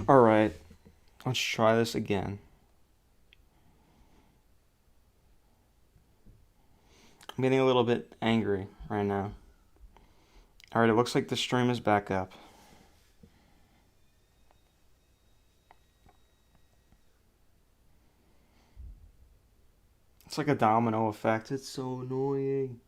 Alright, let's try this again. I'm getting a little bit angry right now. Alright, it looks like the stream is back up. It's like a domino effect. It's so annoying.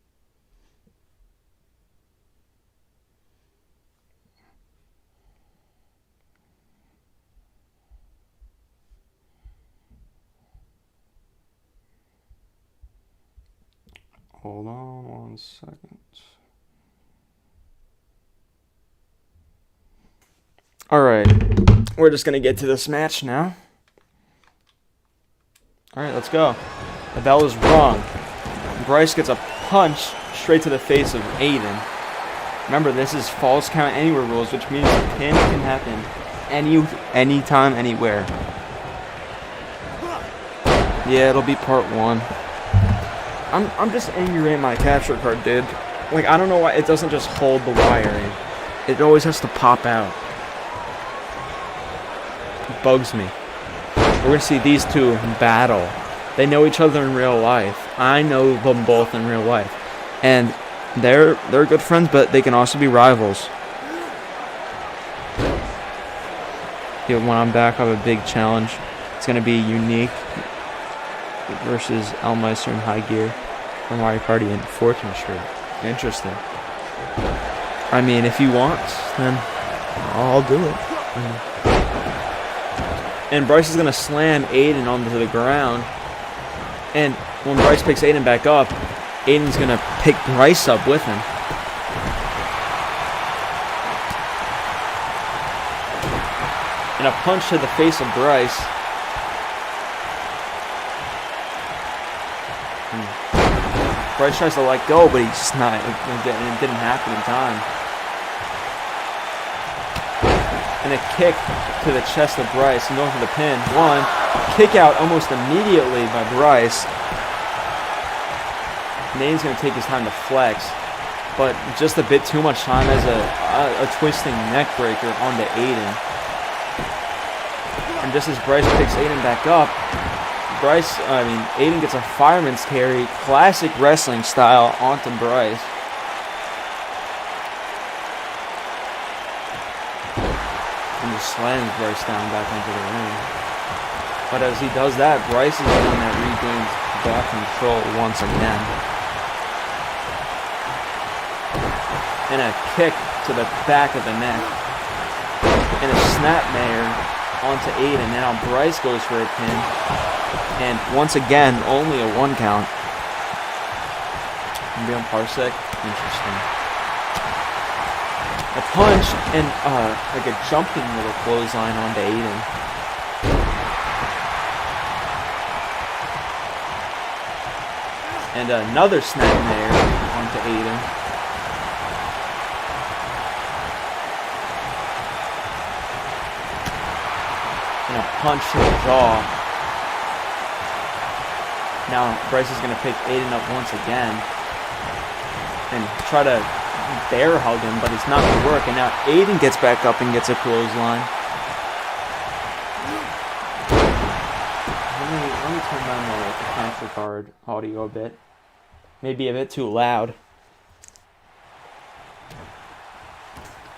Hold on 1 second. Alright, we're just gonna get to this match now. Alright, let's go. The bell is rung. Bryce gets a punch straight to the face of Aiden. Remember, this is false count anywhere rules, which means the pin can happen anytime, anywhere. Yeah, it'll be part 1. I'm just angry at my capture card, dude. Like, I don't know why it doesn't just hold the wiring. It always has to pop out. It bugs me. We're gonna see these two battle. They know each other in real life. I know them both in real life. And they're good friends, but they can also be rivals. Yeah, when I'm back, I have a big challenge. It's gonna be Unique versus Elmeister in High Gear for Mario Party and Fortune Shirt. Interesting. I mean, if you want, then I'll do it. And Bryce is going to slam Aiden onto the ground. And when Bryce picks Aiden back up, Aiden's going to pick Bryce up with him. And a punch to the face of Bryce. Bryce tries to let go, but he's just not. It didn't happen in time. And a kick to the chest of Bryce and going for the pin. One, kick out almost immediately by Bryce. Nate's going to take his time to flex, but just a bit too much time as a twisting neck breaker onto Aiden. And just as Bryce picks Aiden back up, Aiden gets a fireman's carry, classic wrestling style, onto Bryce. And just slams Bryce down back into the ring. But as he does that, Bryce is the one that regains back control once again. And a kick to the back of the neck. And a snapmare onto Aiden. Now Bryce goes for a pin. And once again, only a 1 count. Be on Parsec. Interesting. A punch and like a jumping little clothesline onto Aiden. And another snapmare onto Aiden. And a punch to the jaw. Now Bryce is going to pick Aiden up once again and try to bear hug him, but it's not going to work. And now Aiden gets back up and gets a clothesline. Let me turn down the capture card audio a bit. Maybe a bit too loud.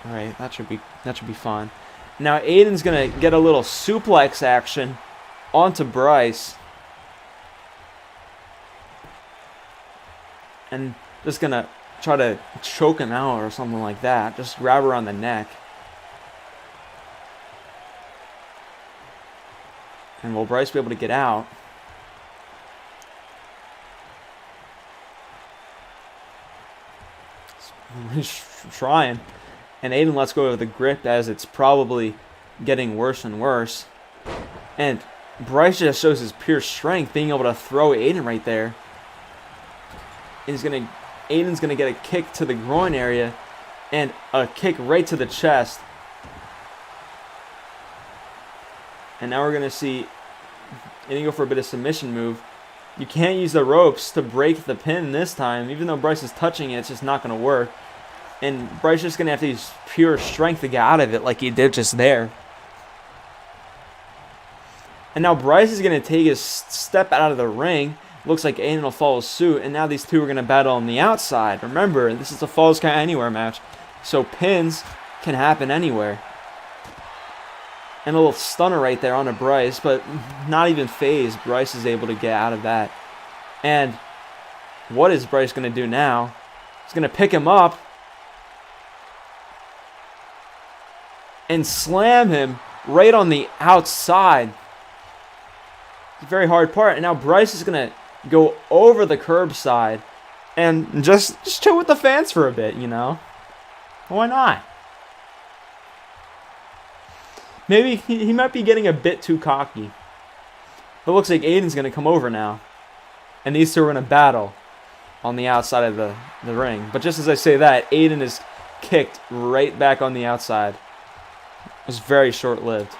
All right, that should be fine. Now Aiden's going to get a little suplex action onto Bryce. And just going to try to choke him out or something like that. Just grab her on the neck. And will Bryce be able to get out? He's trying. And Aiden lets go of the grip as it's probably getting worse and worse. And Bryce just shows his pure strength, being able to throw Aiden right there. Aiden's gonna get a kick to the groin area and a kick right to the chest. And now we're gonna see Aiden go for a bit of submission move. You can't use the ropes to break the pin this time. Even though Bryce is touching it, it's just not gonna work. And Bryce is just gonna have to use pure strength to get out of it like he did just there. And now Bryce is going to take his step out of the ring. Looks like Aiden will follow suit. And now these two are going to battle on the outside. Remember, this is a Falls Count Anywhere match. So pins can happen anywhere. And a little stunner right there onto Bryce. But not even phased. Bryce is able to get out of that. And what is Bryce going to do now? He's going to pick him up. And slam him right on the outside. It's a very hard part. And now Bryce is going to go over the curbside and just chill with the fans for a bit, you know? Why not? Maybe he might be getting a bit too cocky. But it looks like Aiden's going to come over now. And these two are going to battle on the outside of the ring. But just as I say that, Aiden is kicked right back on the outside. It was very short-lived.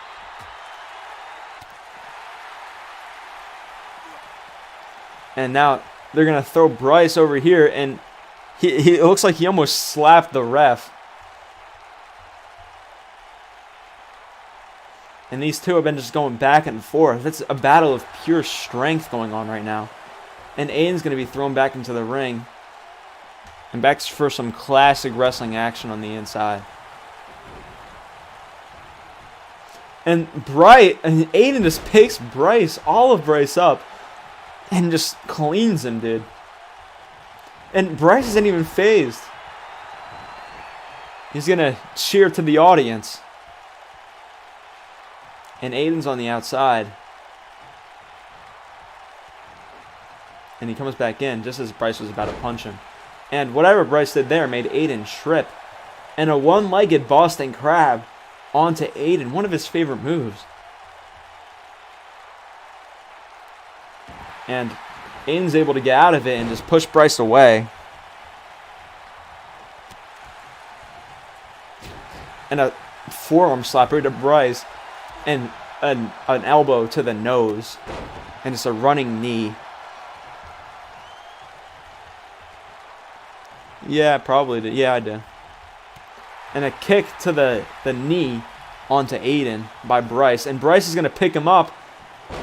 And now they're going to throw Bryce over here, and it looks like he almost slapped the ref. And these two have been just going back and forth. It's a battle of pure strength going on right now. And Aiden's going to be thrown back into the ring. And back for some classic wrestling action on the inside. And Aiden just picks Bryce, all of Bryce up, and just cleans him, dude. And Bryce isn't even phased. He's going to cheer to the audience. And Aiden's on the outside. And he comes back in just as Bryce was about to punch him. And whatever Bryce did there made Aiden trip. And a one-legged Boston Crab onto Aiden, one of his favorite moves. And Aiden's able to get out of it and just push Bryce away. And a forearm slapper to Bryce. And an elbow to the nose. And just a running knee. Yeah, probably did. Yeah, I did. And a kick to the knee onto Aiden by Bryce. And Bryce is going to pick him up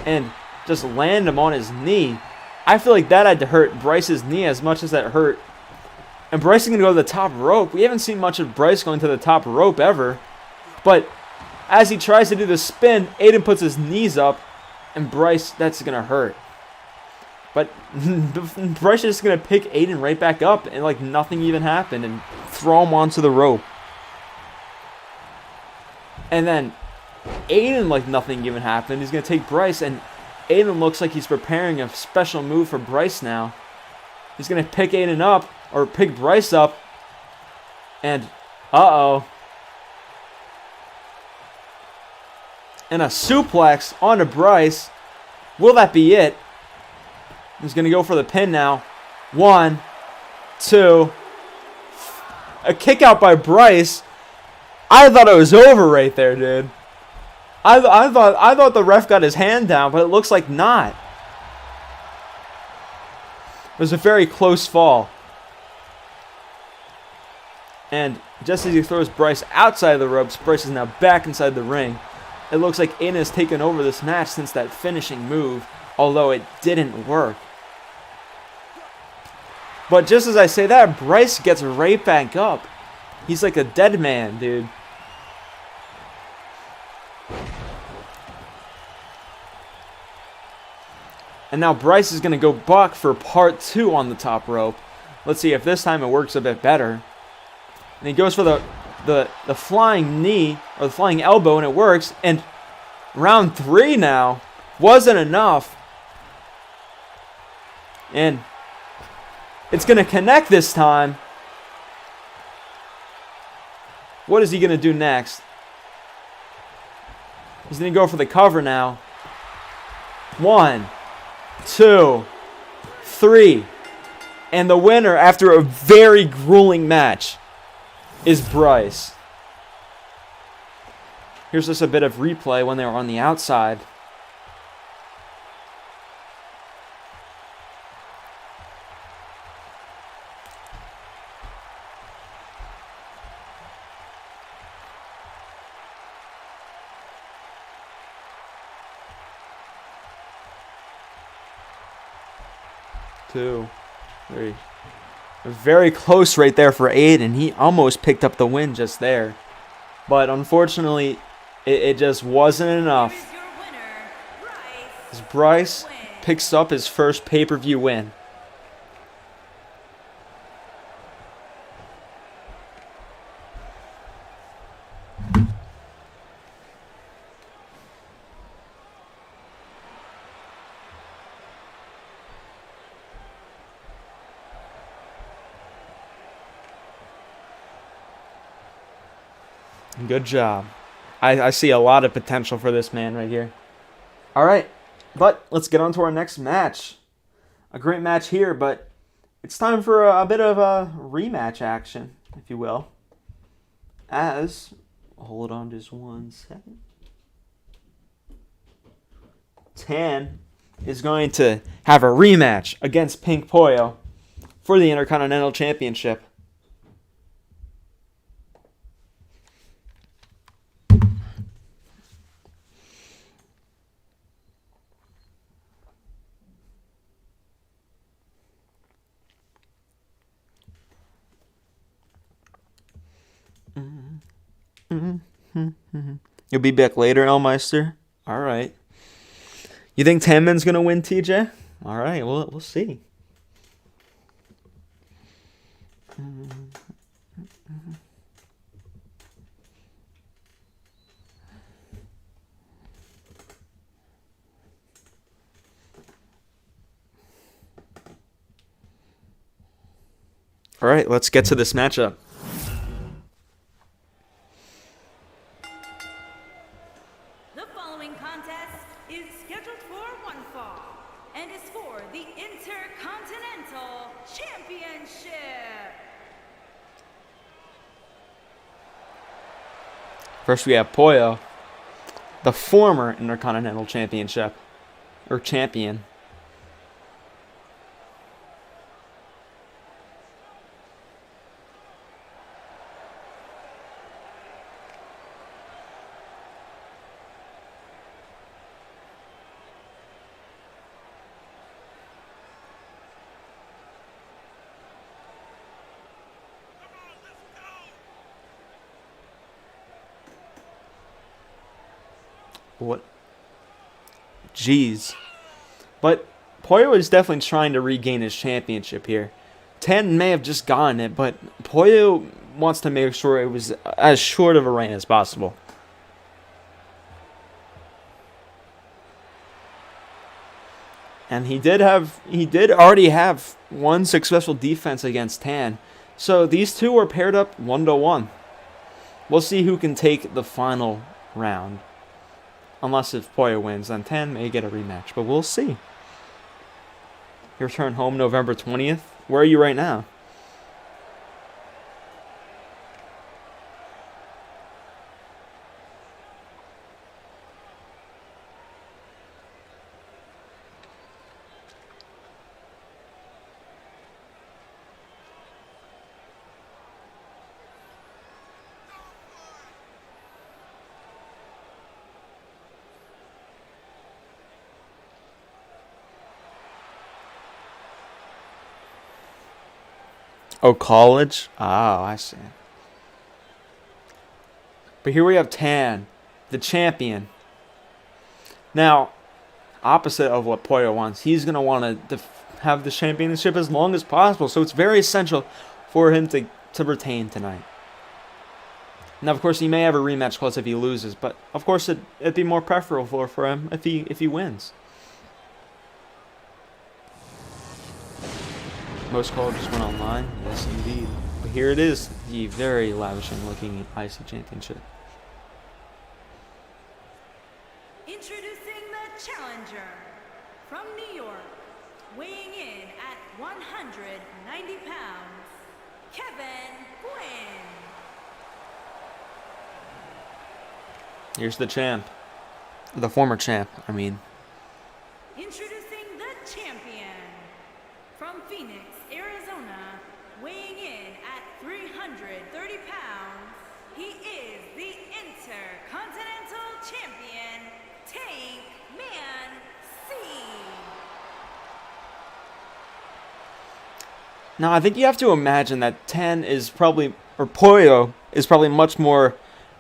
and just land him on his knee. I feel like that had to hurt Bryce's knee as much as that hurt. And Bryce is going to go to the top rope. We haven't seen much of Bryce going to the top rope ever. But as he tries to do the spin, Aiden puts his knees up. And Bryce, that's going to hurt. But Bryce is just going to pick Aiden right back up. And like nothing even happened. And throw him onto the rope. And then Aiden, like nothing even happened. He's going to take Bryce, and Aiden looks like he's preparing a special move for Bryce now. He's going to pick Aiden up, or pick Bryce up, and uh-oh. And a suplex onto Bryce. Will that be it? He's going to go for the pin now. 1, 2. A kick out by Bryce. I thought it was over right there, dude. I thought the ref got his hand down, but it looks like not. It was a very close fall. And just as he throws Bryce outside of the ropes, Bryce is now back inside the ring. It looks like Aiden has taken over this match since that finishing move, although it didn't work. But just as I say that, Bryce gets right back up. He's like a dead man, dude. And now Bryce is going to go buck for part 2 on the top rope. Let's see if this time it works a bit better. And he goes for the flying knee, or the flying elbow, and it works. And round 3 now wasn't enough. And it's going to connect this time. What is he going to do next? He's going to go for the cover now. 1, 2, 3. And the winner, after a very grueling match, is Bryce. Here's just a bit of replay when they were on the outside. 2, 3. Very close right there for Aiden. He almost picked up the win just there. But unfortunately, it just wasn't enough. As Bryce picks up his first pay-per-view win. Good job. I see a lot of potential for this man right here. All right, but let's get on to our next match. A great match here, but it's time for a bit of a rematch action, if you will. As, hold on just 1 second. Tan is going to have a rematch against Pink Pollo for the Intercontinental Championship. You'll be back later, Elmeister? All right. You think Tanman's going to win, TJ? All right, we'll see. All right, let's get to this matchup. The following contest is scheduled for one fall and is for the Intercontinental Championship. First, we have Pollo, the former Intercontinental Championship, or champion. What? Jeez. But Pollo is definitely trying to regain his championship here. Tan may have just gotten it, but Pollo wants to make sure it was as short of a reign as possible. And he did already have one successful defense against Tan. So these two are paired up 1-1. We'll see who can take the final round. Unless if Pollo wins, then Tan may get a rematch, but we'll see. You return home November 20th. Where are you right now? Oh, college? Oh, I see. But here we have Tan, the champion. Now, opposite of what Pollo wants, he's going to want to have the championship as long as possible. So it's very essential for him to retain tonight. Now, of course, he may have a rematch clause if he loses, but of course it'd be more preferable for him if he wins. Most colleges went online. Yes, indeed. But here it is, the very lavishing-looking IC Championship. Introducing the challenger from New York, weighing in at 190 pounds, Kevin Gwynn. Here's the champ. The former champ, I mean. Introducing the champion from Phoenix, Arizona, weighing in at 330 pounds, he is the Intercontinental Champion, Tank Man C. Now, I think you have to imagine that Tan is probably, or Pollo is probably much more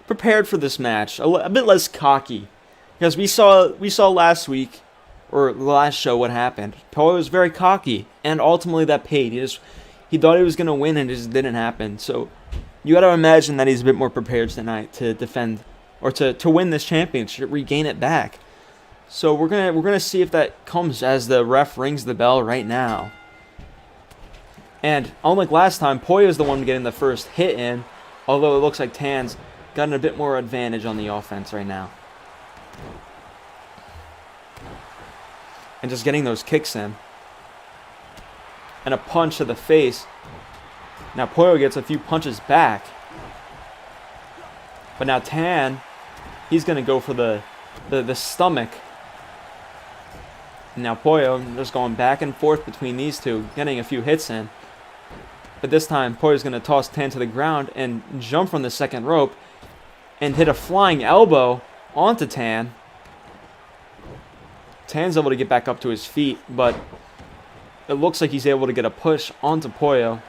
prepared for this match, a bit less cocky, because we saw last week or the last show what happened. Pollo was very cocky, and ultimately that paid. He thought he was gonna win, and it just didn't happen. So you got to imagine that he's a bit more prepared tonight to defend or to win this championship, regain it back. So we're gonna see if that comes as the ref rings the bell right now. And unlike last time, Pollo's the one getting the first hit in, although it looks like Tan's gotten a bit more advantage on the offense right now. And just getting those kicks in. And a punch to the face. Now Pollo gets a few punches back. But now Tan, he's going to go for the stomach. And now Pollo just going back and forth between these two, getting a few hits in. But this time, Pollo's going to toss Tan to the ground and jump from the second rope and hit a flying elbow onto Tan. Tan's able to get back up to his feet, but it looks like he's able to get a push onto Pollo.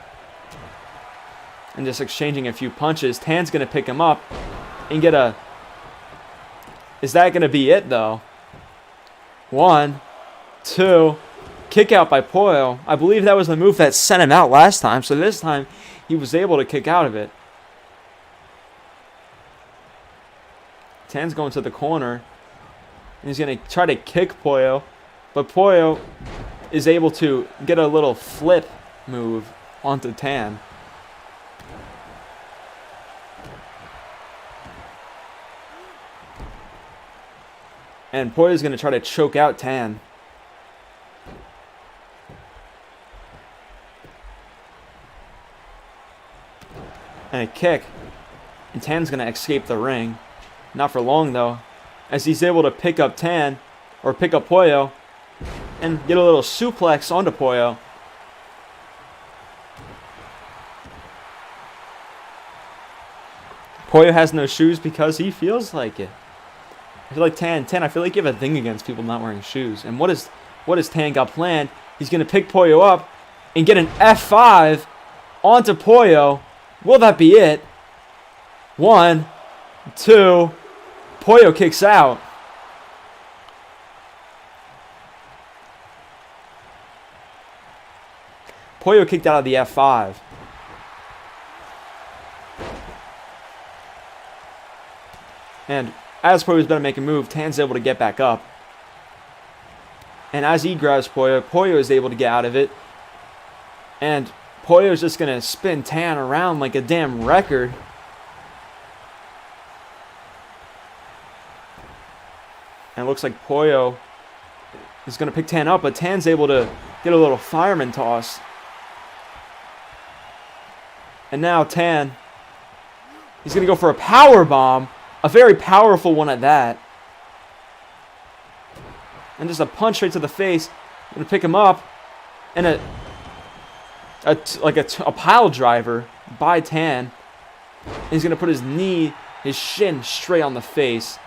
And just exchanging a few punches. Tan's going to pick him up and get a... Is that going to be it, though? 1, 2... Kick out by Pollo. I believe that was the move that sent him out last time, so this time he was able to kick out of it. Tan's going to the corner. And he's going to try to kick Pollo, but Pollo is able to get a little flip move onto Tan. And Pollo is going to try to choke out Tan. And a kick. And Tan's going to escape the ring. Not for long, though. As he's able to pick up Tan. Or pick up Pollo. And get a little suplex onto Pollo. Pollo has no shoes because he feels like it. I feel like Tan, I feel like you have a thing against people not wearing shoes. And what is Tan got planned? He's going to pick Pollo up. And get an F5 onto Pollo. Will that be it? 1, 2. Pollo kicks out. Pollo kicked out of the F5. And as Pollo's about to make a move, Tan's able to get back up. And as he grabs Pollo, Pollo is able to get out of it. And Pollo's just going to spin Tan around like a damn record. And it looks like Pollo is going to pick Tan up, but Tan's able to get a little fireman toss. And now Tan, he's going to go for a power bomb, a very powerful one at that. And just a punch straight to the face. Going to pick him up, and a pile driver by Tan. And he's going to put his knee, his shin straight on the face.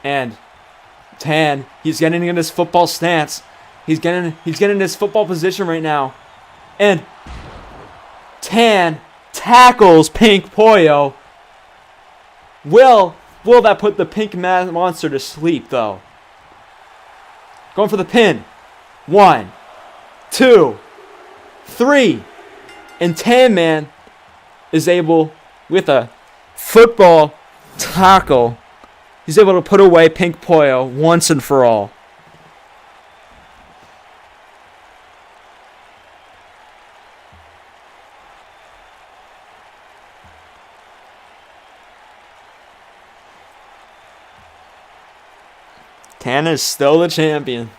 And Tan, he's getting in his football stance. He's getting in his football position right now. And Tan tackles Pink Pollo. Will that put the Pink Monster to sleep, though? Going for the pin. 1, 2, 3. And Tan Man is able, with a football tackle, he's able to put away Pink Pollo once and for all. Tan is still the champion.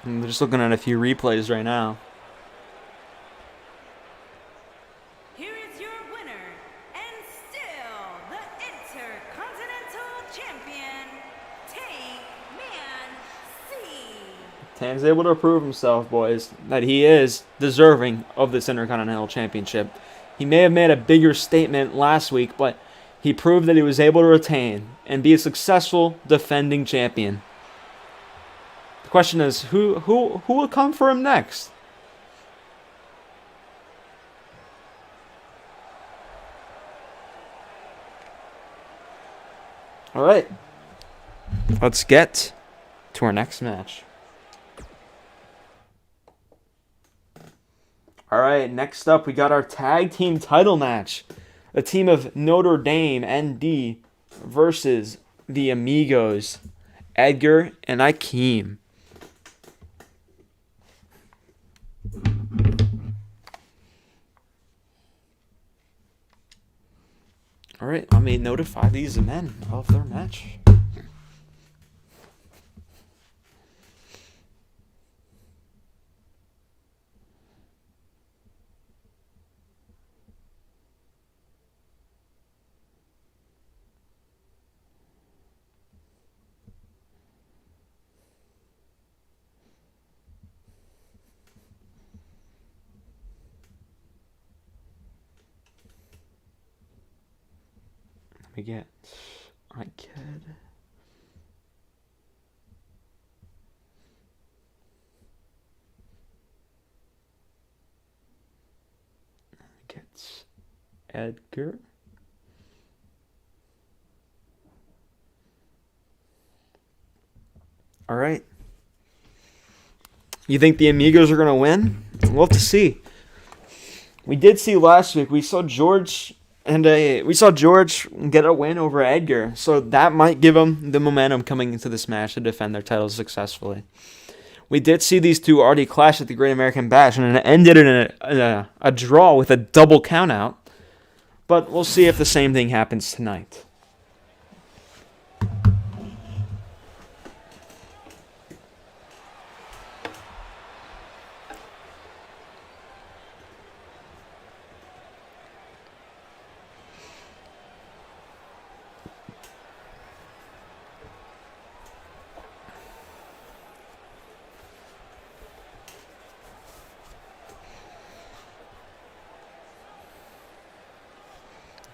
I'm just looking at a few replays right now. Tan's able to prove himself, boys, that he is deserving of this Intercontinental Championship. He may have made a bigger statement last week, but he proved that he was able to retain and be a successful defending champion. The question is, who will come for him next? All right, let's get to our next match. All right, next up, we got our tag team title match. The team of Notre Dame ND versus the Amigos, Edgar and Akeem. All right, let me notify these men of their match. We get Iked. Gets Edgar. All right. You think the Amigos are going to win? We'll have to see. We did see last week. We saw George get a win over Edgar, so that might give them the momentum coming into this match to defend their titles successfully. We did see these two already clash at the Great American Bash, and it ended in a draw with a double countout. But we'll see if the same thing happens tonight.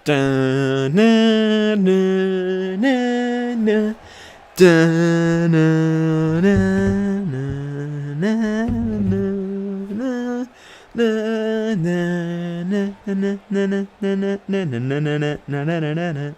Da na na na na da na na na na na na na.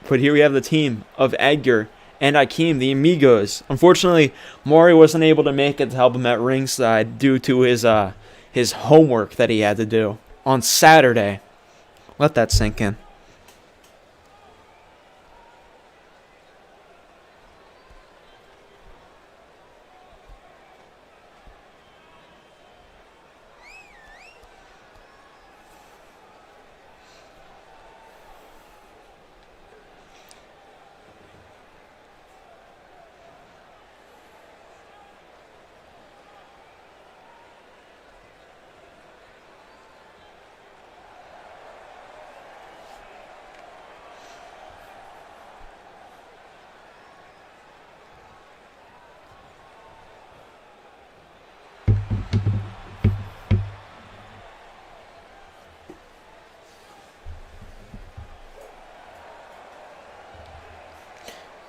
But here we have the team of Edgar and Akeem, the Amigos. Unfortunately, Maury wasn't able to make it to help him at ringside due to his homework that he had to do on Saturday. Let that sink in.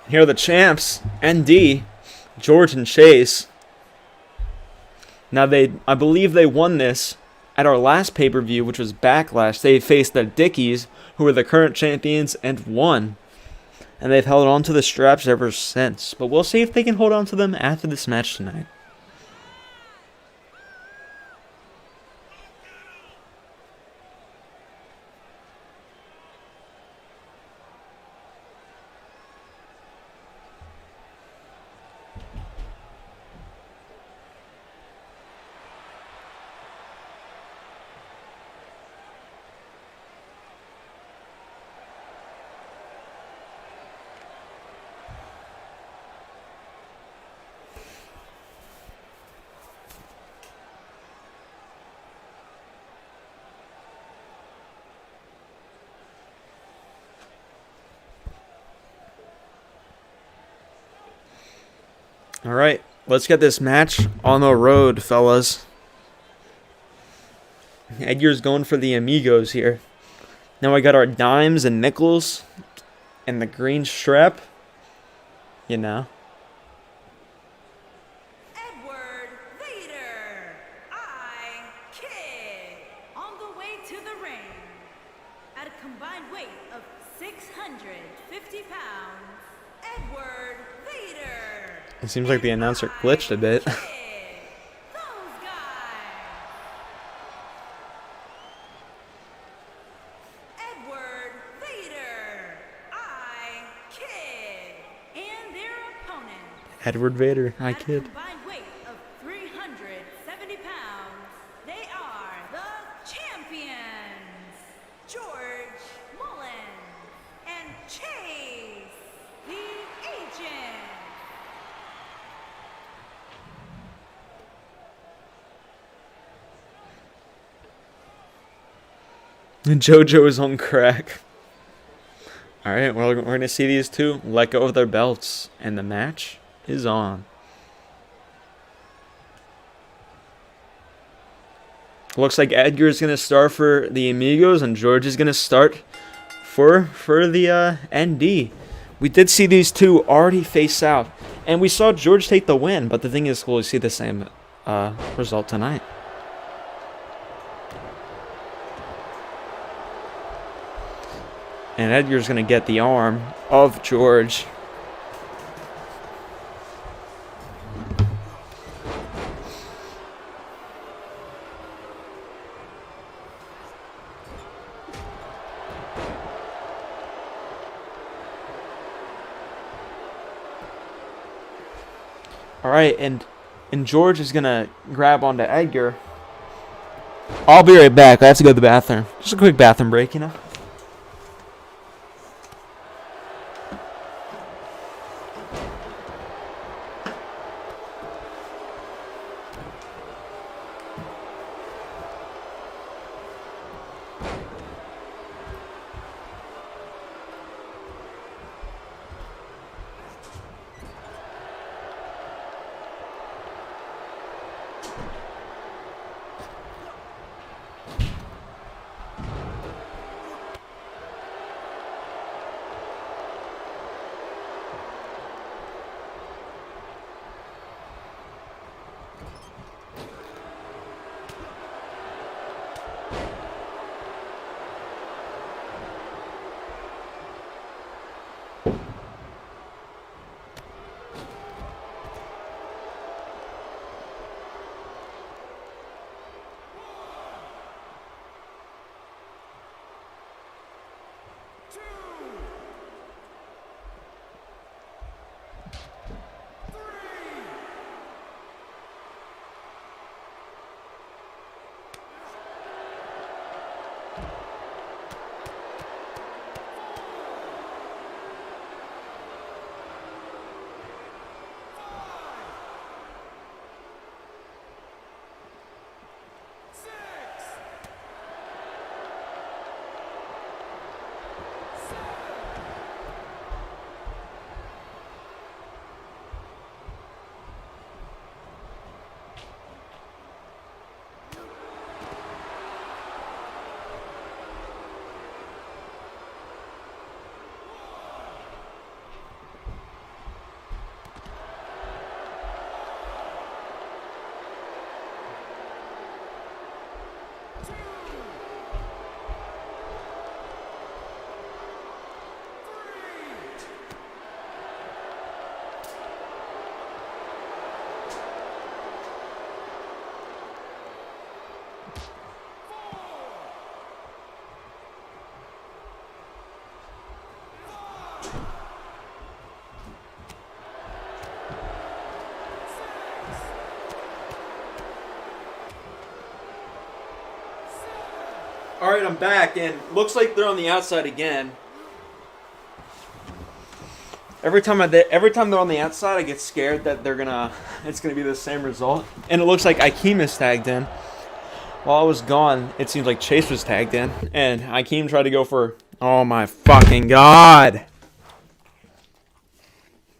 Here are the champs, ND, George and Chase. Now, I believe they won this at our last pay-per-view, which was Backlash. They faced the Dickies, who are the current champions, and won. And they've held on to the straps ever since. But we'll see if they can hold on to them after this match tonight. All right, let's get this match on the road, fellas. Edgar's going for the amigos here. Now I got our dimes and nickels and the green strap. You know. Edward Vader, I Kid, on the way to the ring. At a combined weight of 650 pounds, Edward Vader. It seems like the announcer glitched a bit. Those guys. Edward Vader, I Kid, and their opponent. Edward Vader, I At a kid. combined weight of 370 pounds, they are the champions, George Mullins and Chase, the agent. JoJo is on crack. All right, well, we're going to see these two let go of their belts, and the match is on. Looks like Edgar is going to start for the Amigos, and George is going to start for the ND. We did see these two already face out, and we saw George take the win, but the thing is, we'll see the same result tonight. And Edgar's going to get the arm of George. All right, and George is going to grab onto Edgar. I'll be right back. I have to go to the bathroom. Just a quick bathroom break, you know. All right, I'm back, and looks like they're on the outside again. Every time they're on the outside, I get scared that it's gonna be the same result. And it looks like Akeem is tagged in. While I was gone, it seems like Chase was tagged in, and Akeem tried to go for. Oh my fucking god!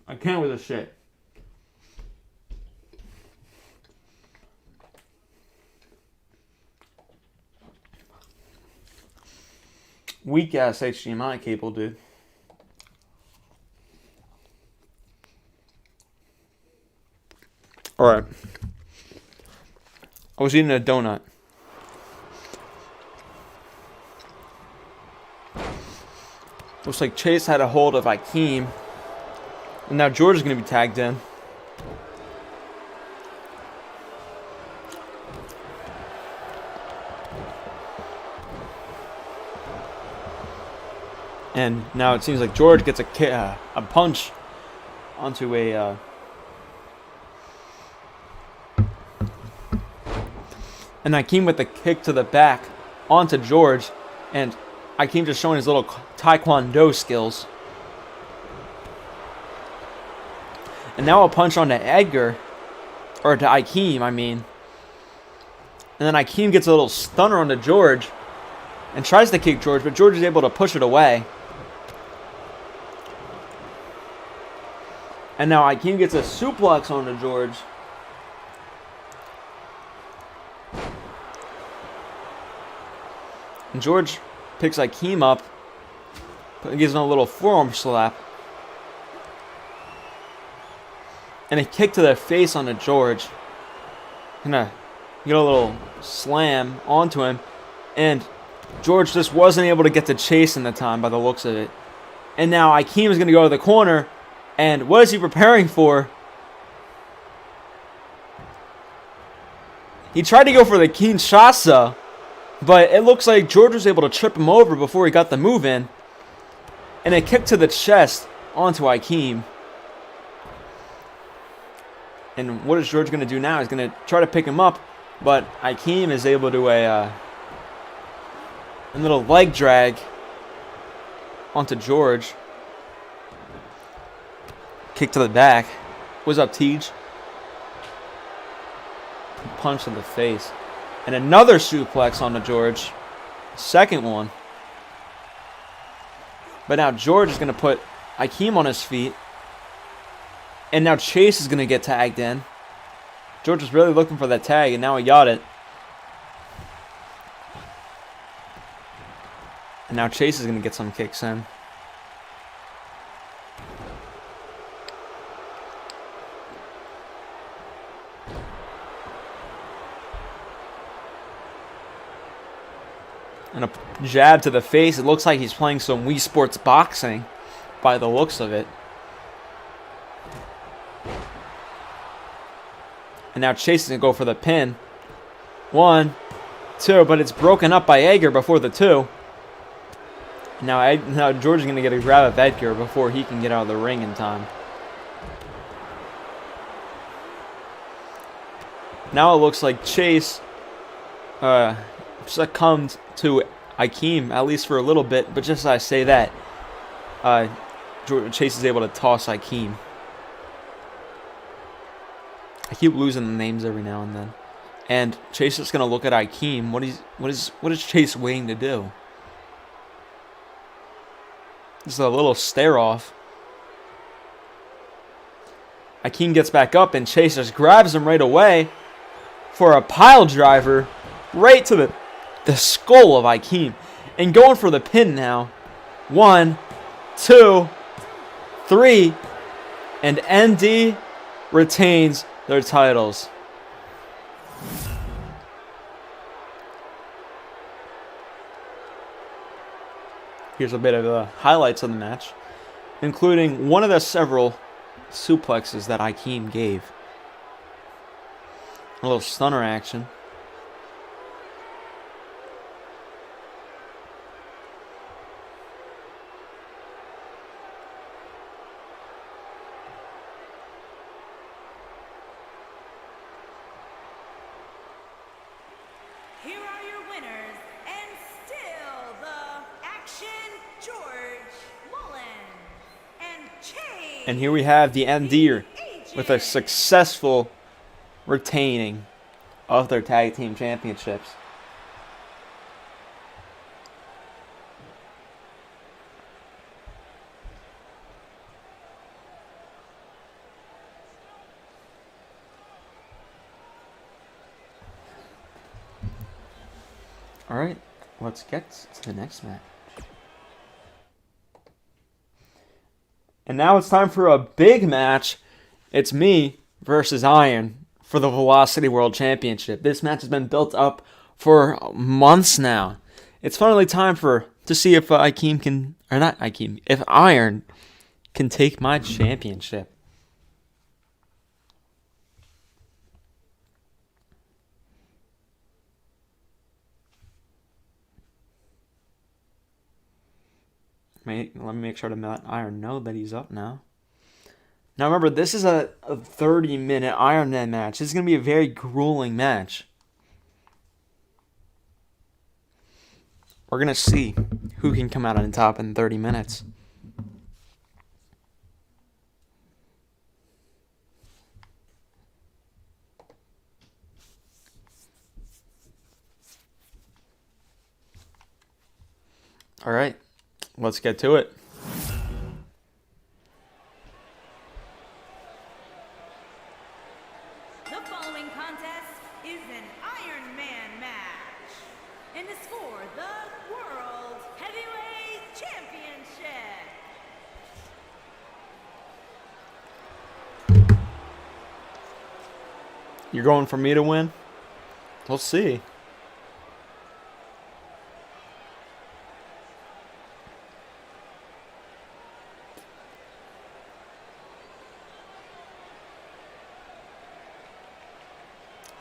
I can't with this shit. weak ass HDMI cable, dude. All right. I was eating a donut. Looks like Chase had a hold of Akeem. And now George is going to be tagged in. And now it seems like George gets a punch onto a... and Akeem with the kick to the back onto George. And Akeem just showing his little taekwondo skills. And now a punch onto Edgar. Or to Akeem, I mean. And then Akeem gets a little stunner onto George. And tries to kick George, but George is able to push it away. And now Akeem gets a suplex onto George. And George picks Akeem up. Gives him a little forearm slap. And a kick to the face onto George. Gonna get a little slam onto him. And George just wasn't able to get to Chase in the time by the looks of it. And now Akeem is going to go to the corner. And what is he preparing for? He tried to go for the Kinshasa, but it looks like George was able to trip him over before he got the move in. And a kick to the chest onto Akeem. And what is George going to do now? He's going to try to pick him up, but Akeem is able to a little leg drag onto George. Kick to the back. What's up, Tej? Punch in the face. And another suplex onto George. Second one. But now George is going to put Akeem on his feet. And now Chase is going to get tagged in. George was really looking for that tag, and now he got it. And now Chase is going to get some kicks in. And a jab to the face. It looks like he's playing some Wii Sports boxing by the looks of it. And now Chase is going to go for the pin. 1, 2, but it's broken up by Edgar before the 2. Now George is going to get a grab of Edgar before he can get out of the ring in time. Now it looks like Chase succumbed to Akeem, at least for a little bit. But just as I say that, Chase is able to toss Akeem. I keep losing the names every now and then. And Chase is going to look at Akeem. What is Chase waiting to do? Just a little stare off. Akeem gets back up and Chase just grabs him right away for a pile driver right to the skull of Akeem. And going for the pin now. 1, 2, 3. And ND retains their titles. Here's a bit of the highlights of the match, including one of the several suplexes that Akeem gave. A little stunner action. Here are your winners, and still the Action George Mullen and Chase. And here we have the ND with a successful retaining of their tag team championships. All right, let's get to the next match. And now it's time for a big match. It's me versus Iron for the Velocity World Championship. This match has been built up for months now. It's finally time to see if if Iron can take my championship. Let me make sure to let Iron know that he's up now. Now remember, this is a 30-minute Iron Man match. This is going to be a very grueling match. We're going to see who can come out on top in 30 minutes. All right, let's get to it. The following contest is an Iron Man match and is for the World Heavyweight Championship. You're going for me to win? We'll see.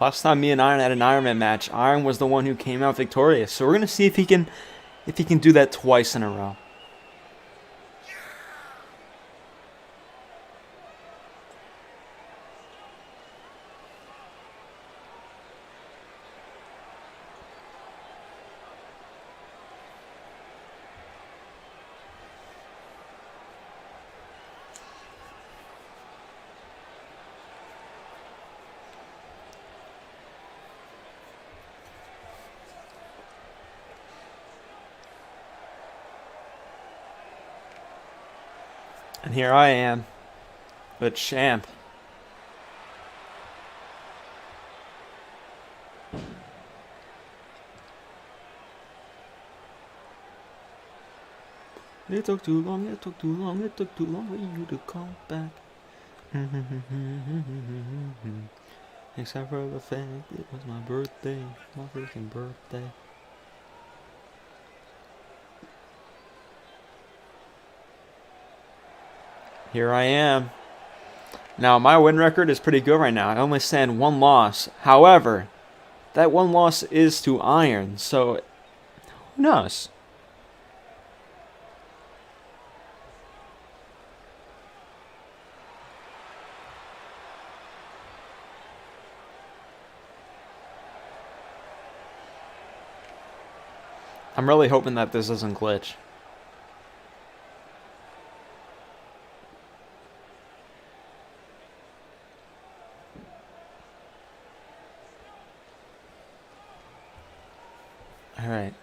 Last time me and Iron had an Iron Man match, Iron was the one who came out victorious. So we're gonna see if he can do that twice in a row. And here I am, the champ. It took too long, it took too long, it took too long for you to come back. Except for the fact it was my birthday, my freaking birthday. Here I am. Now, my win record is pretty good right now. I only stand one loss. However, that one loss is to Iron, so who knows? I'm really hoping that this doesn't glitch. All right.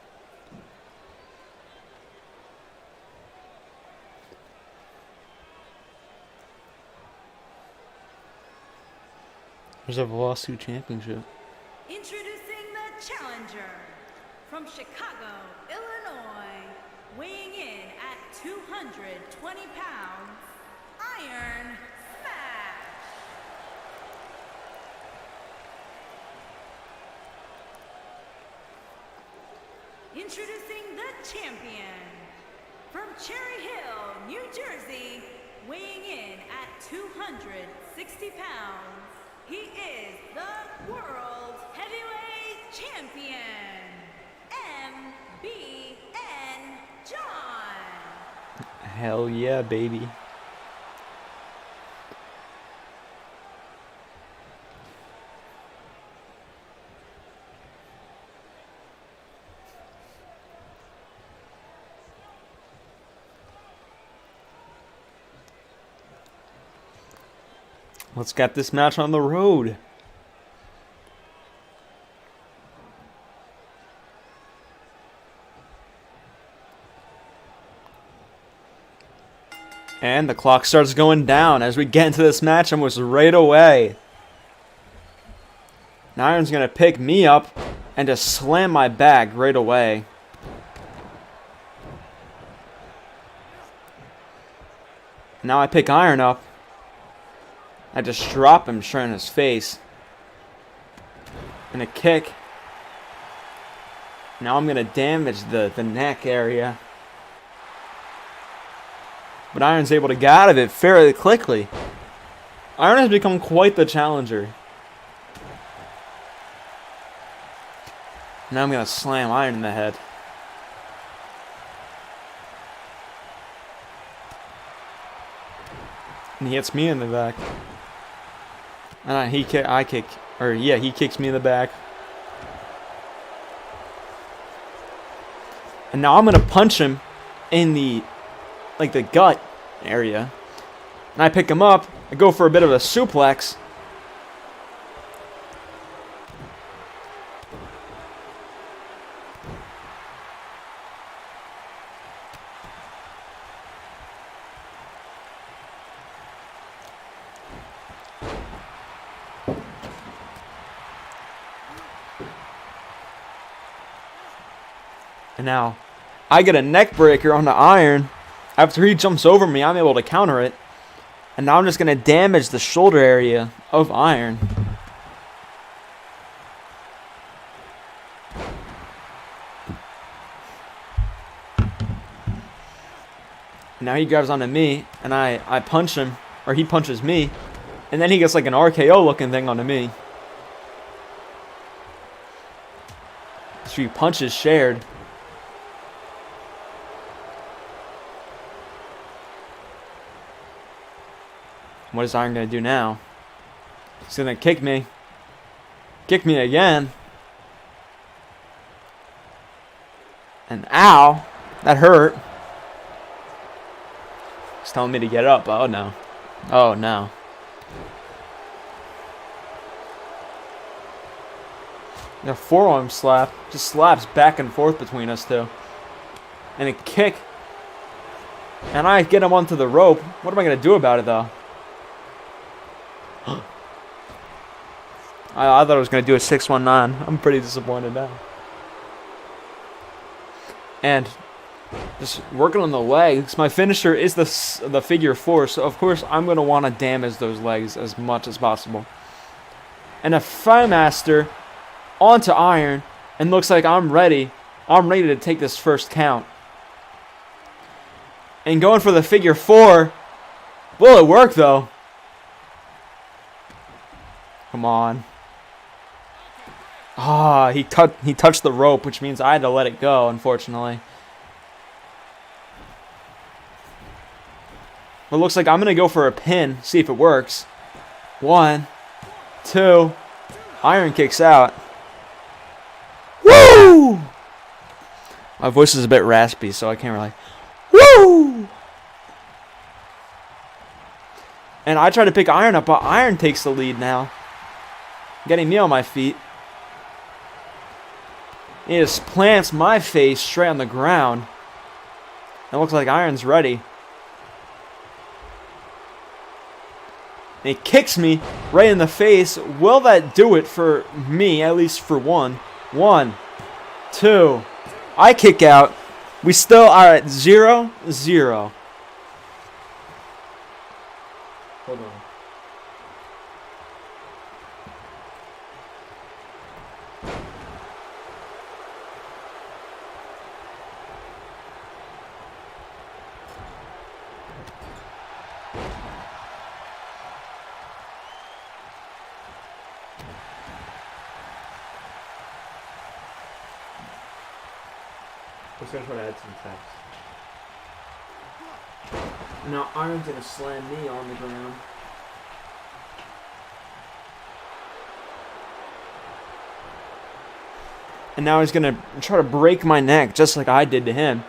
There's a Velocity Championship. Introducing the challenger from Chicago, Illinois, weighing in at 220 pounds, Iron Smash. Introducing the champion from Cherry Hill, New Jersey, weighing in at 260 pounds. He is the World Heavyweight Champion, MBN John. Hell yeah, baby. Let's get this match on the road. And the clock starts going down as we get into this match almost right away. Now Iron's going to pick me up and just slam my back right away. Now I pick Iron up. I just drop him straight in his face. And a kick. Now I'm going to damage the neck area. But Iron's able to get out of it fairly quickly. Iron has become quite the challenger. Now I'm going to slam Iron in the head. And he hits me in the back. And he kicks me in the back. And now I'm going to punch him in the gut area. And I pick him up. I go for a bit of a suplex. And now I get a neck breaker on the Iron. After he jumps over me, I'm able to counter it. And now I'm just going to damage the shoulder area of Iron. Now he grabs onto me, and I punch him, or he punches me. And then he gets like an RKO looking thing onto me. 3 punches shared. What is Iron going to do now? He's going to kick me. Kick me again. And ow. That hurt. He's telling me to get up. Oh no. Oh no. The forearm slap. Just slaps back and forth between us two. And a kick. And I get him onto the rope. What am I going to do about it though? I thought I was going to do a 619. I'm pretty disappointed now. And just working on the legs. My finisher is the figure 4, so of course I'm going to want to damage those legs as much as possible. And a Master onto Iron, and looks like I'm ready. I'm ready to take this first count. And going for the figure 4. Will it work though? Come on. Ah, he touched the rope, which means I had to let it go, unfortunately. But it looks like I'm going to go for a pin, see if it works. 1, 2. Iron kicks out. Woo! My voice is a bit raspy, so I can't really. Woo! And I try to pick Iron up, but Iron takes the lead now. Getting me on my feet. He just plants my face straight on the ground. It looks like Iron's ready. And he kicks me right in the face. Will that do it for me, at least for one? 1, 2. I kick out. We still are at 0-0. Hold on. I was going to try to add some text. Now Iron's going to slam me on the ground. And now he's going to try to break my neck just like I did to him.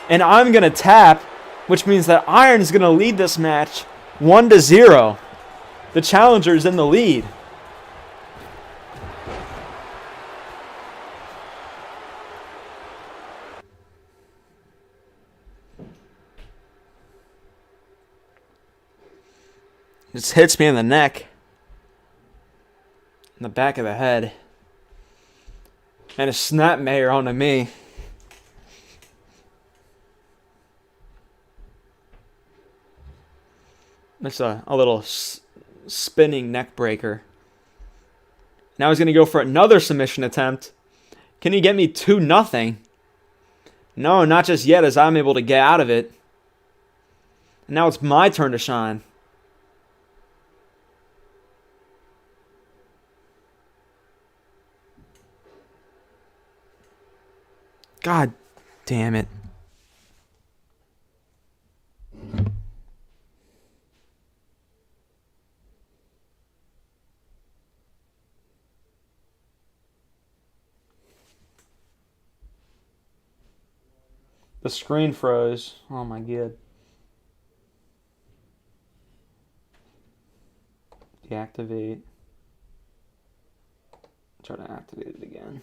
And I'm going to tap, which means that Iron's going to lead this match 1-0. The challenger's in the lead. Just hits me in the neck, in the back of the head, and a snapmare onto me. That's a little spinning neck breaker. Now he's going to go for another submission attempt. Can he get me 2-0? No, not just yet, as I'm able to get out of it. And now it's my turn to shine. God damn it. The screen froze. Oh my god. Deactivate. Try to activate it again.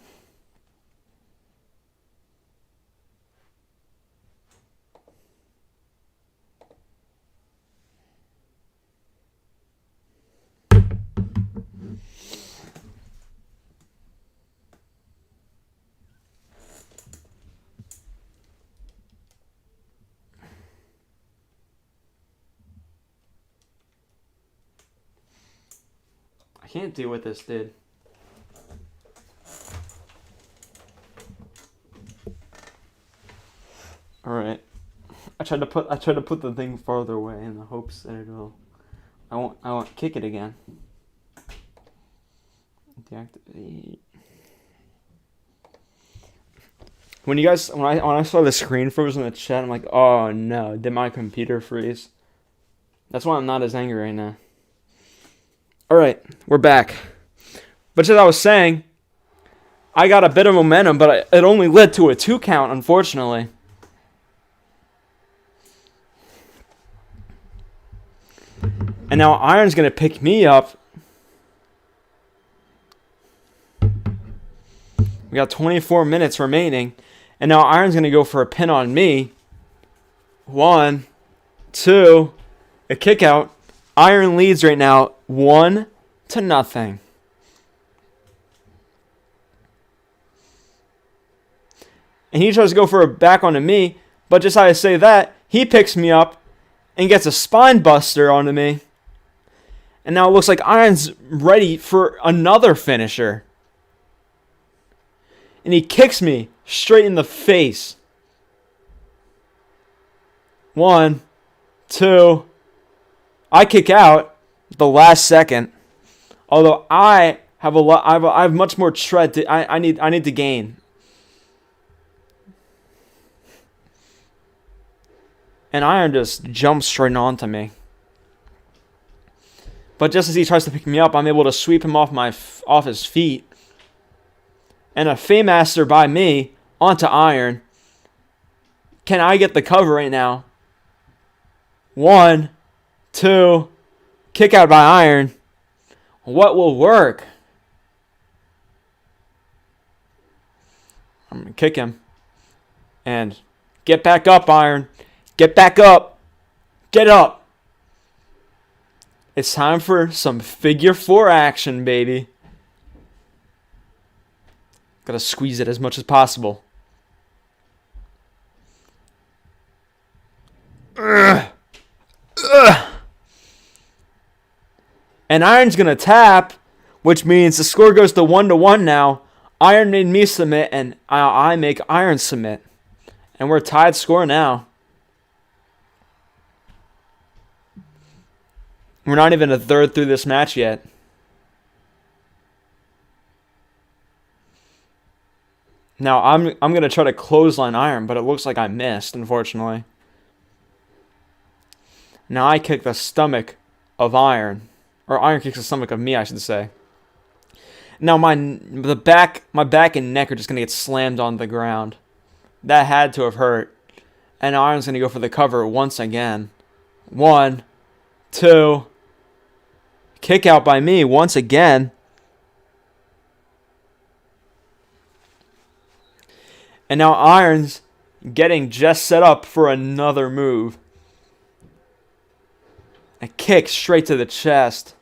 I can't deal with this, dude. All right. I tried to put the thing farther away in the hopes that it'll. I won't kick it again. Deactivate. When I saw the screen froze in the chat, I'm like, oh no, did my computer freeze? That's why I'm not as angry right now. All right, we're back. But as I was saying, I got a bit of momentum, but it only led to a 2 count, unfortunately. And now Iron's going to pick me up. We got 24 minutes remaining. And now Iron's going to go for a pin on me. 1, 2, a kick out. Iron leads right now 1-0. And he tries to go for a back onto me, but just how I say that, he picks me up and gets a spine buster onto me. And now it looks like Iron's ready for another finisher. And he kicks me straight in the face. 1, 2. I kick out at the last second. Although I have I have much more tread. I need to gain. And Iron just jumps straight onto me. But just as he tries to pick me up, I'm able to sweep him off his feet. And a Faymaster by me onto Iron. Can I get the cover right now? 1, 2, kick out by Iron. What will work? I'm going to kick him. And get back up, Iron. Get back up. Get up. It's time for some figure 4 action, baby. Gotta squeeze it as much as possible. Ugh. Ugh. And Iron's gonna tap, which means the score goes to 1-1 now. Iron made me submit, and I make Iron submit. And we're tied score now. We're not even a third through this match yet. Now, I'm going to try to clothesline Iron, but it looks like I missed, unfortunately. Now I kick the stomach of Iron. Or Iron kicks the stomach of me, I should say. Now my back and neck are just going to get slammed on the ground. That had to have hurt. And Iron's going to go for the cover once again. 1, 2. Kick out by me once again. And now Iron's getting just set up for another move. A kick straight to the chest.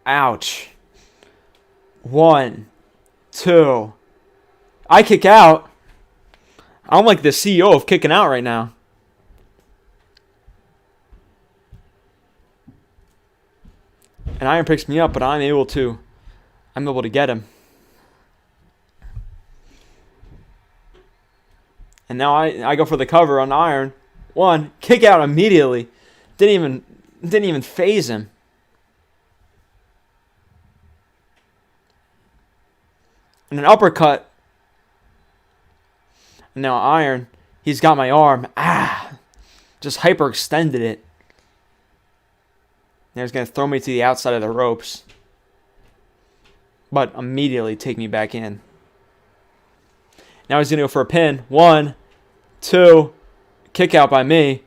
Ouch. 1, 2. I kick out. I'm like the CEO of kicking out right now. And Iron picks me up, but I'm able to get him. And now I go for the cover on Iron. 1, kick out immediately. Didn't even phase him. And an uppercut. And now Iron, he's got my arm. Just hyperextended it. Now he's going to throw me to the outside of the ropes. But immediately take me back in. Now he's going to go for a pin. 1, 2, kick out by me.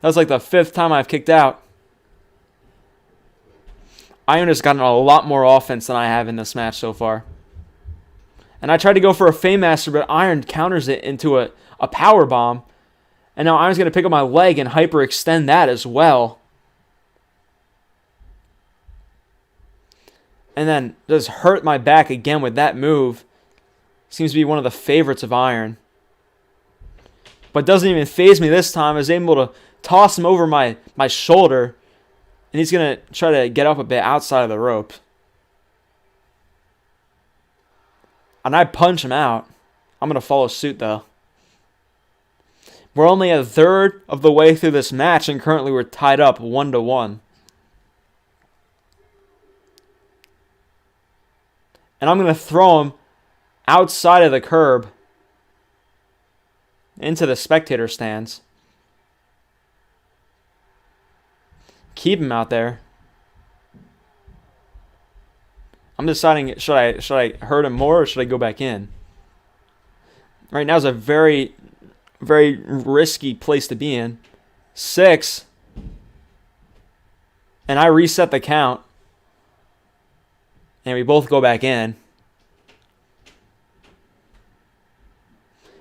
That was like the 5th time I've kicked out. Iron has gotten a lot more offense than I have in this match so far. And I tried to go for a Fame-Master, but Iron counters it into a power bomb. And now Iron's going to pick up my leg and hyperextend that as well. And then just hurt my back again with that move. Seems to be one of the favorites of Iron. But doesn't even phase me this time. I was able to toss him over my shoulder. And he's going to try to get up a bit outside of the rope. And I punch him out. I'm going to follow suit, though. We're only a third of the way through this match, and currently we're tied up 1-1. And I'm going to throw him outside of the curb into the spectator stands. Keep him out there. I'm deciding, should I hurt him more or should I go back in? Right now is a very, very risky place to be in. 6. And I reset the count. And we both go back in.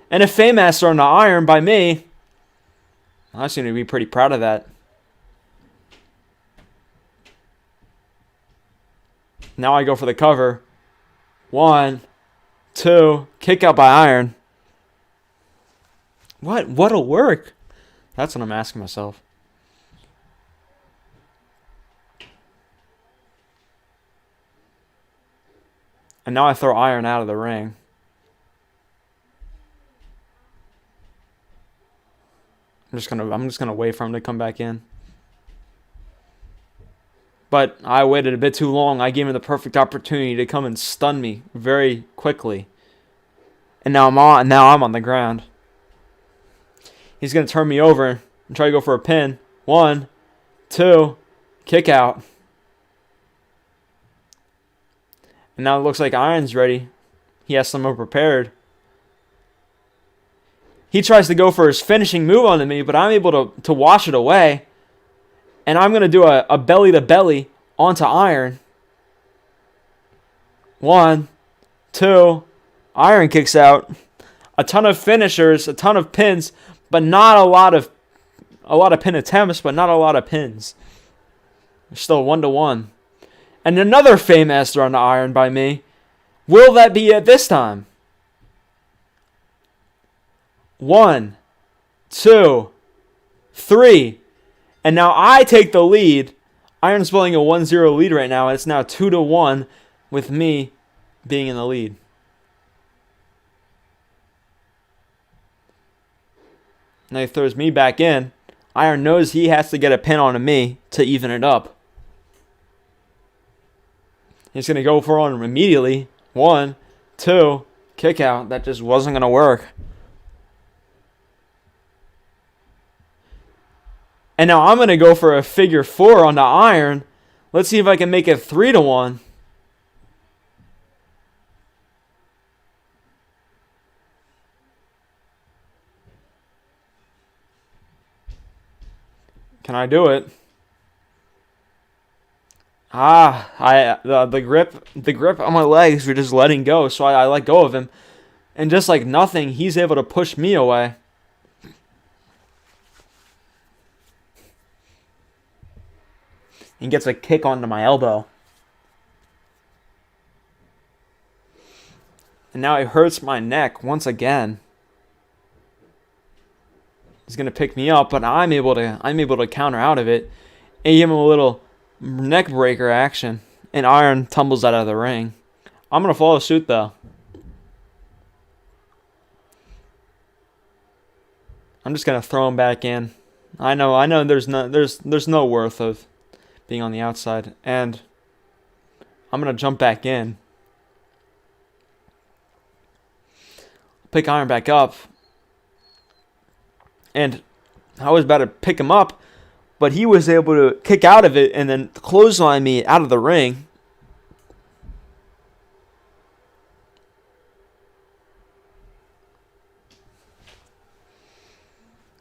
And a Fame-Master on the Iron by me. I seem to be pretty proud of that. Now I go for the cover. 1, 2, kick out by Iron. What'll work? That's what I'm asking myself. And now I throw Iron out of the ring. I'm just gonna wait for him to come back in. But I waited a bit too long. I gave him the perfect opportunity to come and stun me very quickly. And now I'm on the ground. He's gonna turn me over and try to go for a pin. 1, 2, kick out. And now it looks like Iron's ready. He has some more prepared. He tries to go for his finishing move onto me, but I'm able to wash it away. And I'm going to do a belly-to-belly onto Iron. 1, 2, Iron kicks out. A ton of finishers, a ton of pins, but not a lot of pin attempts, but not a lot of pins. We're still 1-1. And another Fame-Master on the Iron by me. Will that be it this time? 1, 2, 3. And now I take the lead. Iron's pulling a 1-0 lead right now. And it's now 2-1 with me being in the lead. Now he throws me back in. Iron knows he has to get a pin onto me to even it up. He's going to go for him immediately. 1, 2, kick out. That just wasn't going to work. And now I'm going to go for a figure 4 on the Iron. Let's see if I can make it 3-1. Can I do it? The grip on my legs were just letting go, so I let go of him. And just like nothing, he's able to push me away. And gets a kick onto my elbow. And now it hurts my neck once again. He's gonna pick me up, but I'm able to counter out of it. And give him a little neck breaker action. And Iron tumbles out of the ring. I'm going to follow suit, though. I'm just going to throw him back in. I know there's no worth of being on the outside. And I'm going to jump back in. Pick Iron back up. And I was about to pick him up, but he was able to kick out of it and then clothesline me out of the ring.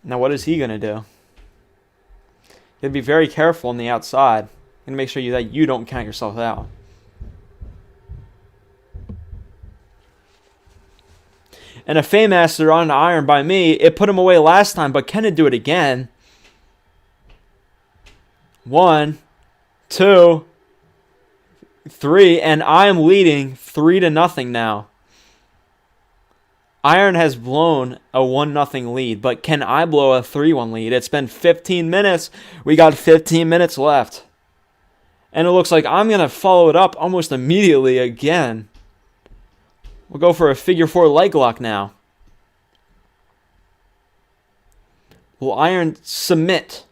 Now what is he going to do? You have to be very careful on the outside and make sure that you don't count yourself out. And a Faymaster on the Iron by me, it put him away last time, but can it do it again? 1, 2, 3, and I am leading 3-0 now. Iron has blown a 1-0 lead, but can I blow a 3-1 lead? It's been 15 minutes. We got 15 minutes left. And it looks like I'm going to follow it up almost immediately again. We'll go for a figure 4 leg lock now. Will Iron submit?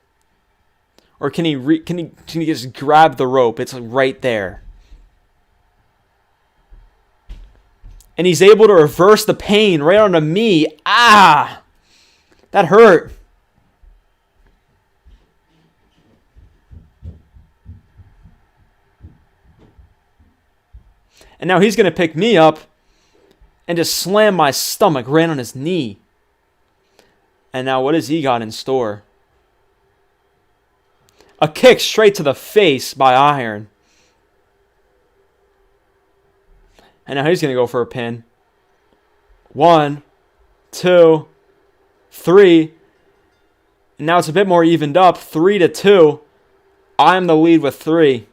Or can he just grab the rope? It's right there. And he's able to reverse the pain right onto me. Ah! That hurt. And now he's going to pick me up and just slam my stomach right on his knee. And now what has he got in store? A kick straight to the face by Iron. And now he's going to go for a pin. 1, 2, 3. And now it's a bit more evened up. 3-2. I'm the lead with 3.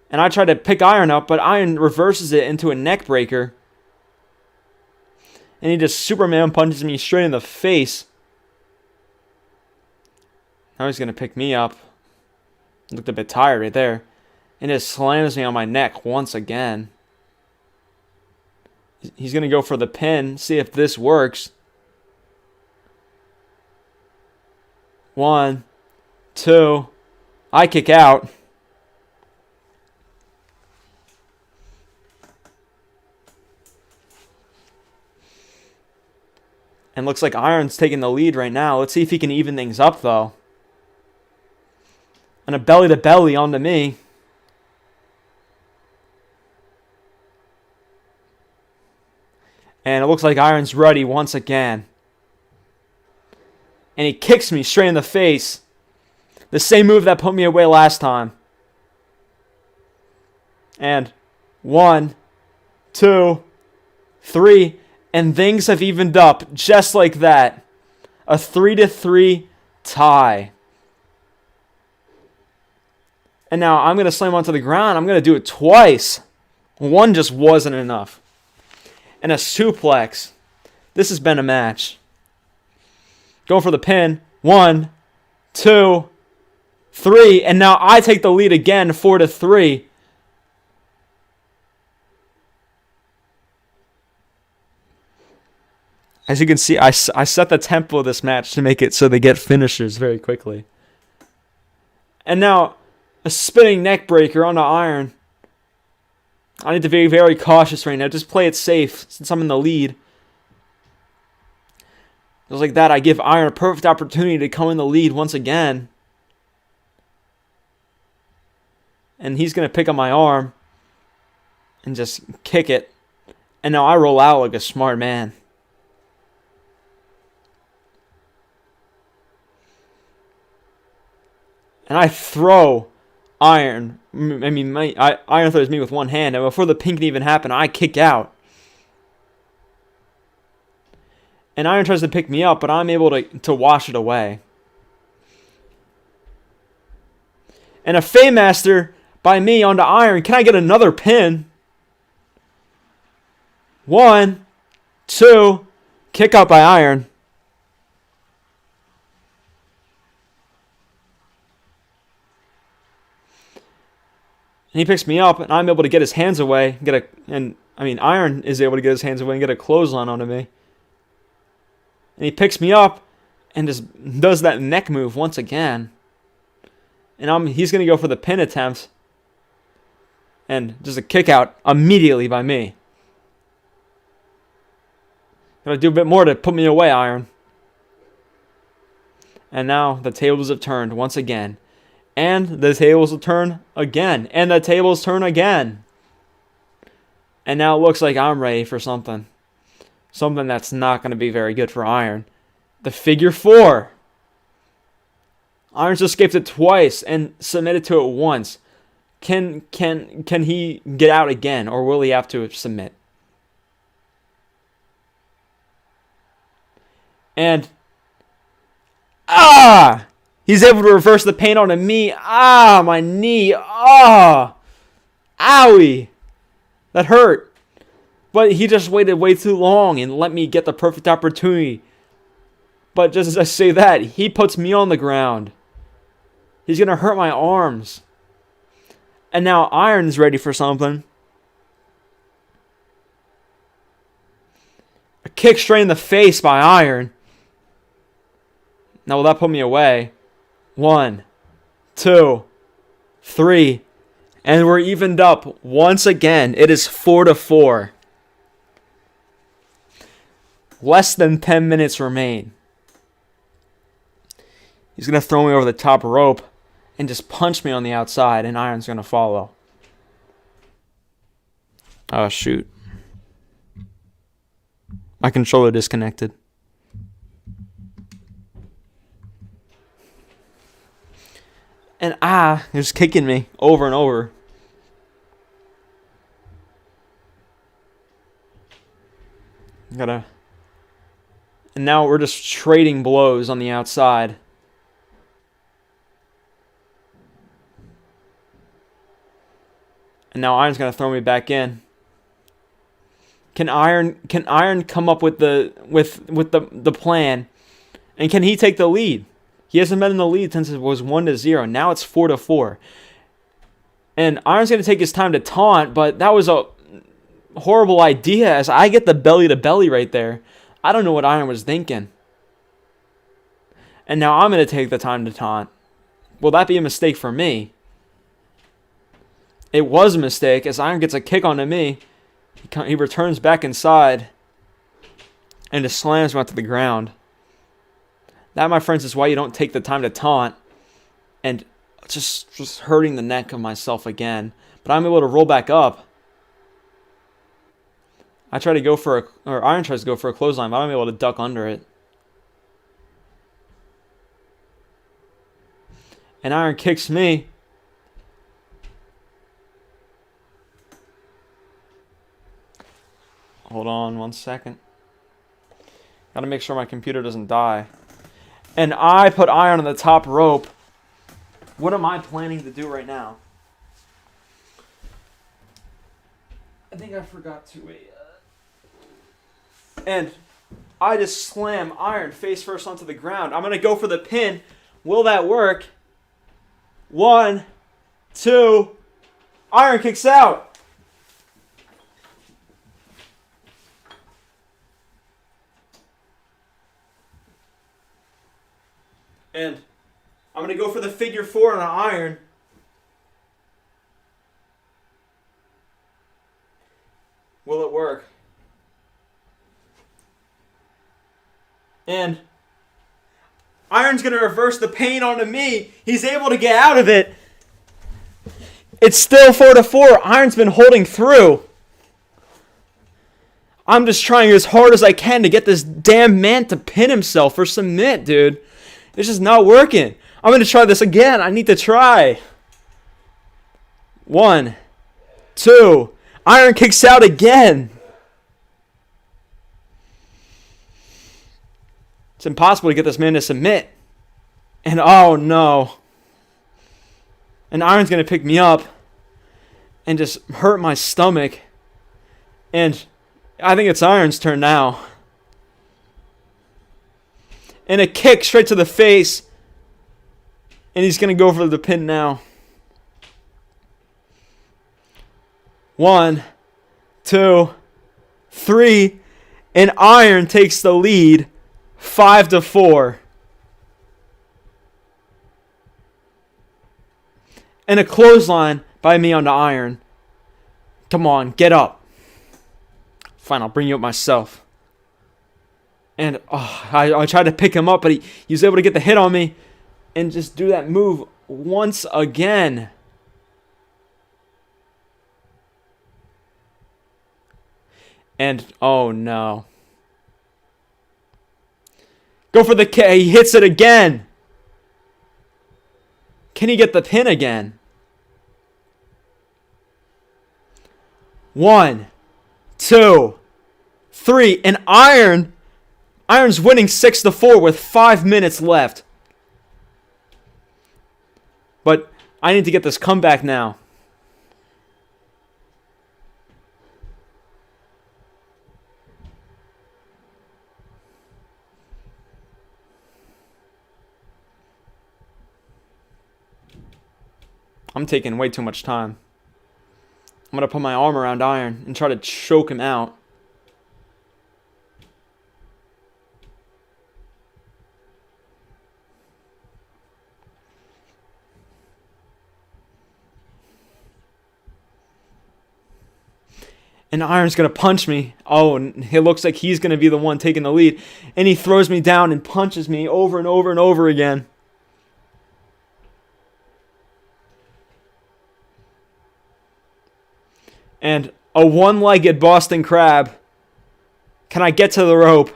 And I try to pick Iron up, but Iron reverses it into a neck breaker. And he just Superman punches me straight in the face. Now he's going to pick me up. Looked a bit tired right there. And just slams me on my neck once again. He's going to go for the pin. See if this works. 1, 2. I kick out. And looks like Iron's taking the lead right now. Let's see if he can even things up, though. And a belly-to-belly onto me. And it looks like Iron's ready once again. And he kicks me straight in the face. The same move that put me away last time. And 1, 2, 3. And things have evened up just like that. A 3-3 tie. And now I'm going to slam onto the ground. I'm going to do it twice. One just wasn't enough. And a suplex. This has been a match. Going for the pin. 1, 2, 3. And now I take the lead again, 4-3. As you can see, I set the tempo of this match to make it so they get finishers very quickly. And now, a spinning neck breaker onto Iron. I need to be very cautious right now. Just play it safe since I'm in the lead. Just like that, I give Iron a perfect opportunity to come in the lead once again. And he's going to pick up my arm and just kick it. And now I roll out like a smart man. And I throw Iron. Iron throws me with one hand. And before the pin can even happen, I kick out. And Iron tries to pick me up, but I'm able to wash it away. And a Faymaster by me onto Iron. Can I get another pin? 1, 2. Kick out by Iron. And he picks me up, and I'm able to get his hands away, Iron is able to get his hands away and get a clothesline onto me. And he picks me up and just does that neck move once again. And he's going to go for the pin attempt. And just a kick out immediately by me. Gotta do a bit more to put me away, Iron. And now the tables have turned once again. And the tables will turn again. And the tables turn again. And now it looks like I'm ready for something. Something that's not going to be very good for Iron. The figure 4. Iron's escaped it twice and submitted to it once. Can he get out again, or will he have to submit? And he's able to reverse the pain onto me. My knee. Owie. That hurt. But he just waited way too long and let me get the perfect opportunity. But just as I say that, he puts me on the ground. He's going to hurt my arms. And now Iron's ready for something. A kick straight in the face by Iron. Now will that put me away? 1, 2, 3. And we're evened up once again. It is 4-4. Less than 10 minutes remain. He's going to throw me over the top rope and just punch me on the outside, and Iron's going to follow. Oh, shoot. My controller disconnected. And they're just kicking me over and over. And now we're just trading blows on the outside. And now Iron's gonna throw me back in. Can Iron come up with the plan? And can he take the lead? He hasn't been in the lead since it was 1-0. Now it's 4-4. And Iron's gonna take his time to taunt, but that was a horrible idea as I get the belly to belly right there. I don't know what Iron was thinking. And now I'm gonna take the time to taunt. Will that be a mistake for me? It was a mistake as Iron gets a kick onto me. He returns back inside and just slams me onto the ground. That, my friends, is why you don't take the time to taunt. And just hurting the neck of myself again. But I'm able to roll back up. Iron tries to go for a clothesline, but I'm able to duck under it. And Iron kicks me. Hold on 1 second. Gotta make sure my computer doesn't die. And I put Iron on the top rope. What am I planning to do right now? I think I forgot to and I just slam Iron face first onto the ground. I'm gonna go for the pin. Will that work? 1, 2. Iron kicks out. And I'm going to go for the figure 4 on Iron. Will it work? And Iron's going to reverse the pain onto me. He's able to get out of it. It's still 4-4. Iron's been holding through. I'm just trying as hard as I can to get this damn man to pin himself or submit, dude. It's just not working. I'm going to try this again. I need to try. 1, 2. Iron kicks out again. It's impossible to get this man to submit. And oh no. And Iron's going to pick me up and just hurt my stomach. And I think it's Iron's turn now. And a kick straight to the face. And he's going to go for the pin now. 1, 2, 3, and Iron takes the lead 5-4. And a clothesline by me onto Iron. Come on, get up. Fine, I'll bring you up myself. And I tried to pick him up, but he was able to get the hit on me and just do that move once again. And, oh no. Go for the kick. He hits it again. Can he get the pin again? 1, 2, 3. And Iron's winning 6-4 with 5 minutes left. But I need to get this comeback now. I'm taking way too much time. I'm going to put my arm around Iron and try to choke him out. And Iron's going to punch me. Oh, and it looks like he's going to be the one taking the lead. And he throws me down and punches me over and over and over again. And a one-legged Boston Crab. Can I get to the rope?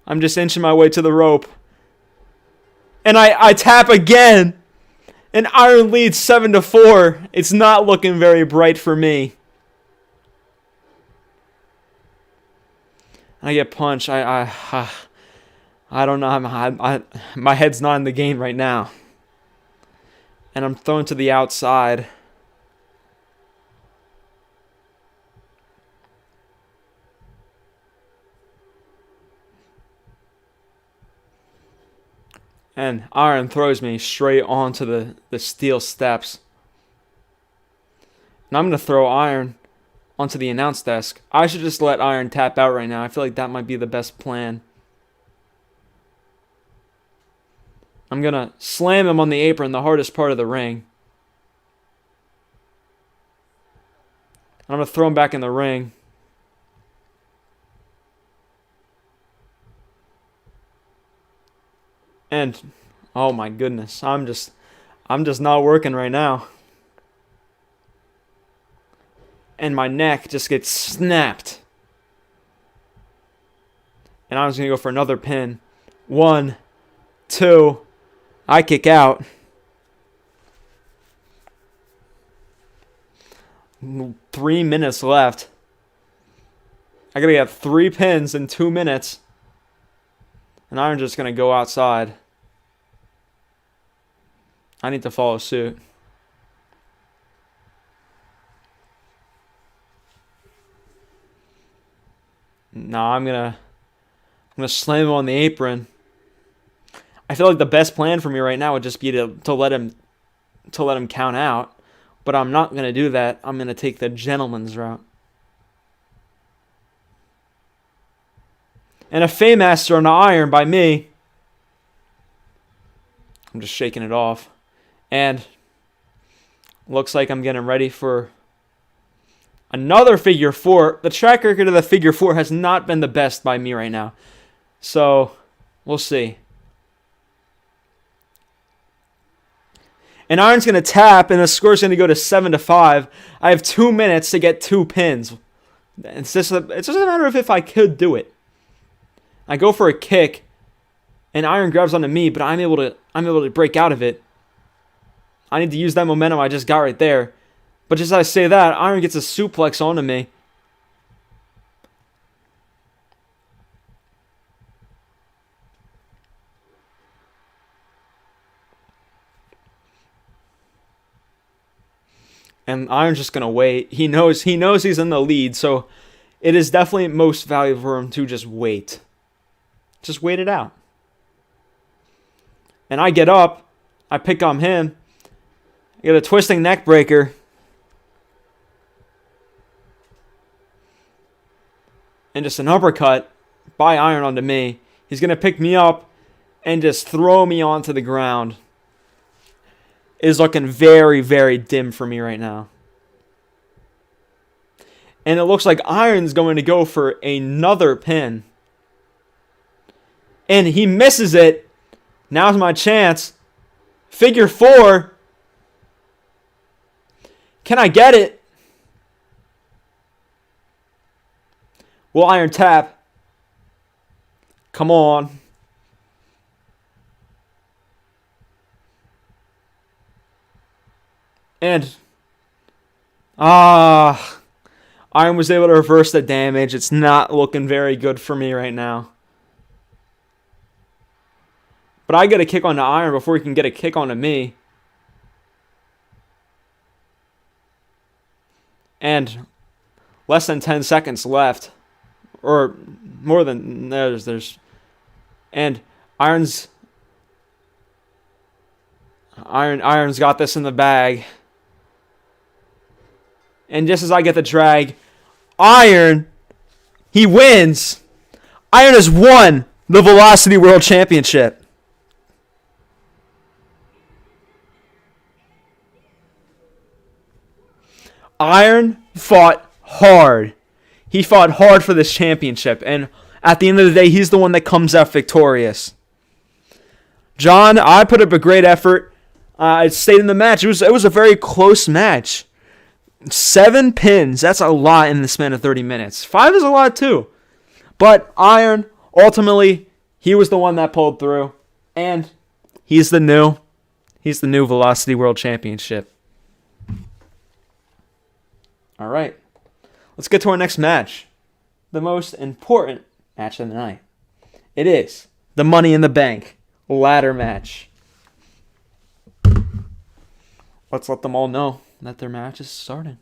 I'm just inching my way to the rope. And I tap again. And Iron leads 7-4. It's not looking very bright for me. I get punched. I don't know. My head's not in the game right now. And I'm thrown to the outside. And Iron throws me straight onto the steel steps. And I'm going to throw Iron onto the announce desk. I should just let Iron tap out right now. I feel like that might be the best plan. I'm going to slam him on the apron, the hardest part of the ring. I'm going to throw him back in the ring. And, oh my goodness, I'm just not working right now. And my neck just gets snapped. And I was going to go for another pin. 1, 2, I kick out. 3 minutes left. I got to get 3 pins in 2 minutes. And I'm just going to go outside. I need to follow suit. No, I'm gonna slam him on the apron. I feel like the best plan for me right now would just be to let him count out. But I'm not gonna do that. I'm gonna take the gentleman's route. And a Faymaster on the Iron by me. I'm just shaking it off. And looks like I'm getting ready for another figure 4. The track record of the figure 4 has not been the best by me right now. So, we'll see. And Iron's going to tap, and the score's going to go to 7-5. I have 2 minutes to get 2 pins. It's just a matter of if I could do it. I go for a kick, and Iron grabs onto me, but I'm able to break out of it. I need to use that momentum I just got right there. But just as I say that, Iron gets a suplex onto me. And Iron's just going to wait. He knows he's in the lead, so it is definitely most valuable for him to just wait. Just wait it out. And I get up. I pick on him. I get a twisting neck breaker. And just an uppercut by Iron onto me. He's going to pick me up and just throw me onto the ground. Is looking very, very dim for me right now. And it looks like Iron's going to go for another pin. And he misses it. Now's my chance. Figure 4. Can I get it? Will Iron tap? Come on. And Iron was able to reverse the damage. It's not looking very good for me right now. But I get a kick onto Iron before he can get a kick onto me. And less than 10 seconds left. Or more than there's and Iron's got this in the bag. And just as I get the drag, Iron, he wins. Iron has won the Velocity World Championship. Iron fought hard. He fought hard for this championship. And at the end of the day, he's the one that comes out victorious. John, I put up a great effort. I stayed in the match. It was a very close match. 7 pins. That's a lot in the span of 30 minutes. 5 is a lot too. But Iron, ultimately, he was the one that pulled through. And he's the new Velocity World Championship. All right. Let's get to our next match. The most important match of the night. It is the Money in the Bank ladder match. Let's let them all know that their match is starting.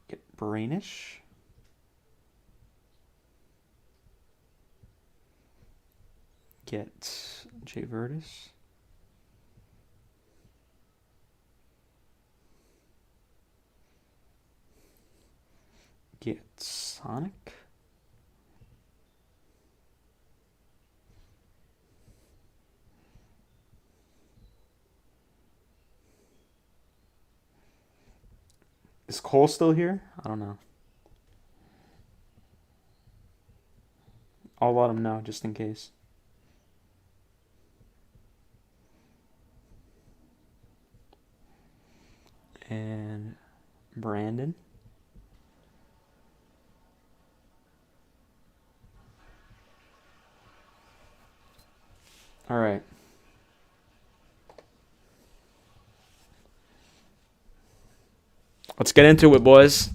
Get Brainish. Get J Vertis. Get Sonic. Is Cole still here? I don't know. I'll let him know just in case. And Brandon. All right. Let's get into it, boys.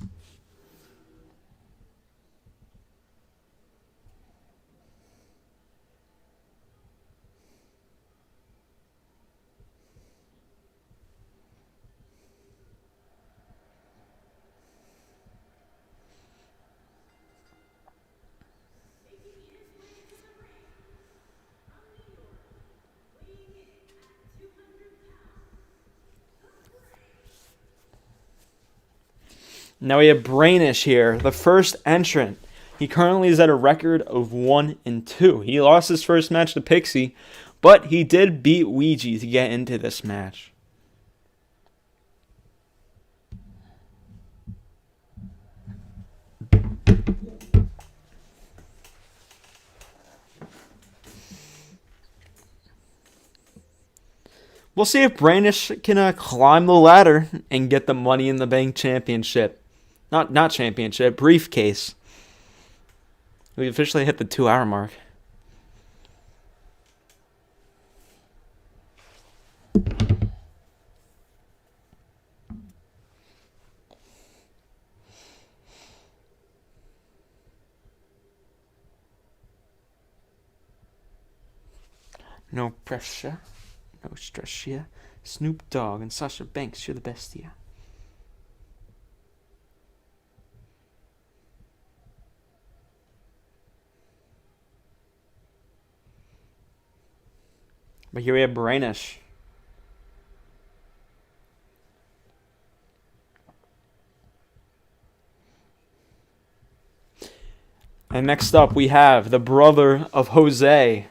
Now we have Brainish here, the first entrant. He currently is at a record of 1-2. He lost his first match to Pixie, but he did beat Ouija to get into this match. We'll see if Brainish can climb the ladder and get the Money in the Bank championship. Not championship, briefcase. We officially hit the 2-hour mark. No pressure. No stress here. Snoop Dogg and Sasha Banks, you're the best here. But here we have Brainish. And next up we have the brother of Jose.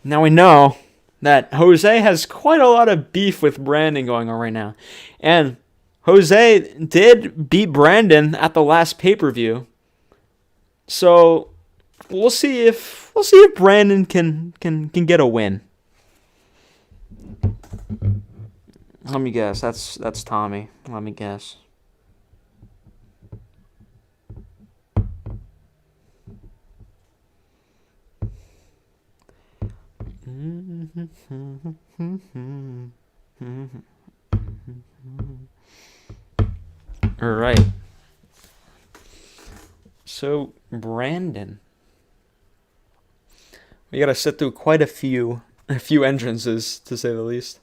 Now we know that Jose has quite a lot of beef with Brandon going on right now. And Jose did beat Brandon at the last pay-per-view. So we'll see if Brandon can get a win. Let me guess. That's Tommy. Let me guess. All right. So Brandon, we gotta sit through quite a few entrances, to say the least.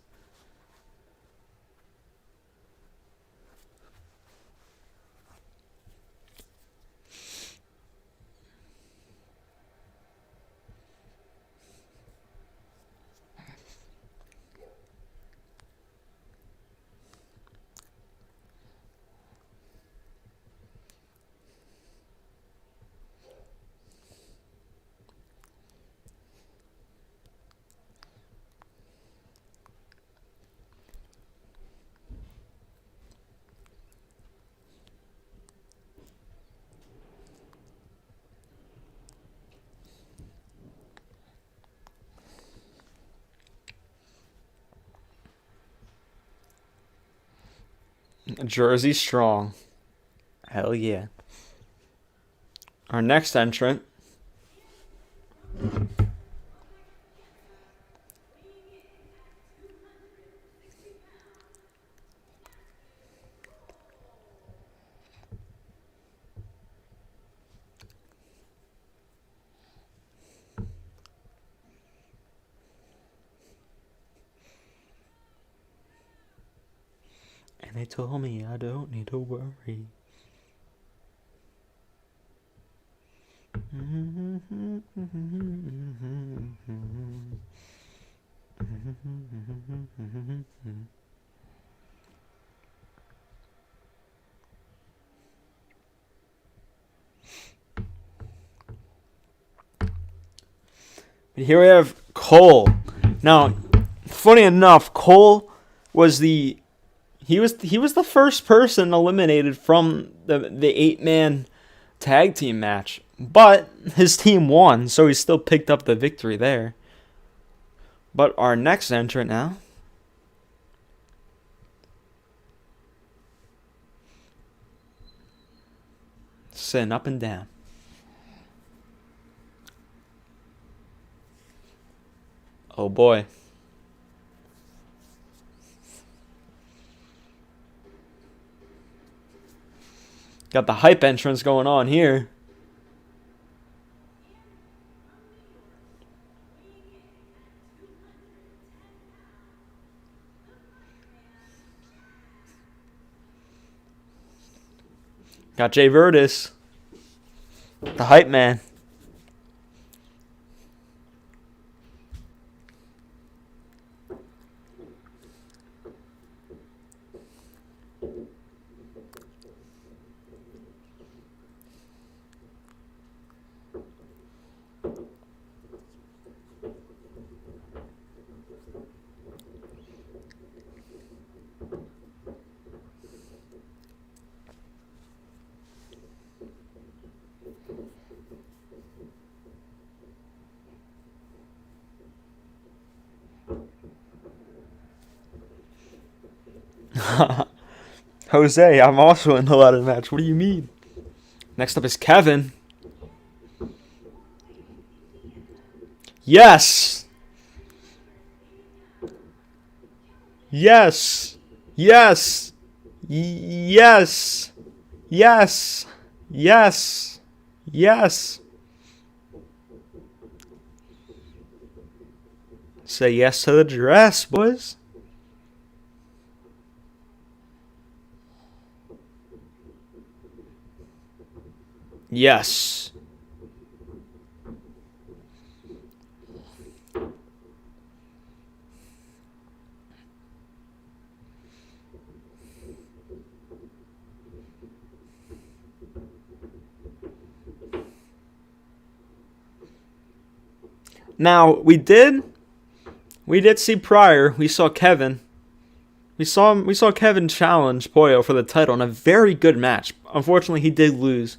Jersey strong. Hell yeah. Our next entrant. And they told me I don't need to worry. But here we have Cole. Now, funny enough, Cole was the first person eliminated from the 8-man tag team match. But his team won, so he still picked up the victory there. But our next entrant now. Sitting up and down. Oh boy. Got the hype entrance going on here. Got Jay Virtus, the hype man. Jose, I'm also in the ladder match. What do you mean? Next up is Kevin. Yes! Yes. Yes. Yes. Yes. Yes. Yes. Say yes to the dress, boys. Yes. Now, we did see prior. We saw Kevin. We saw Kevin challenge Pollo for the title in a very good match. Unfortunately, he did lose.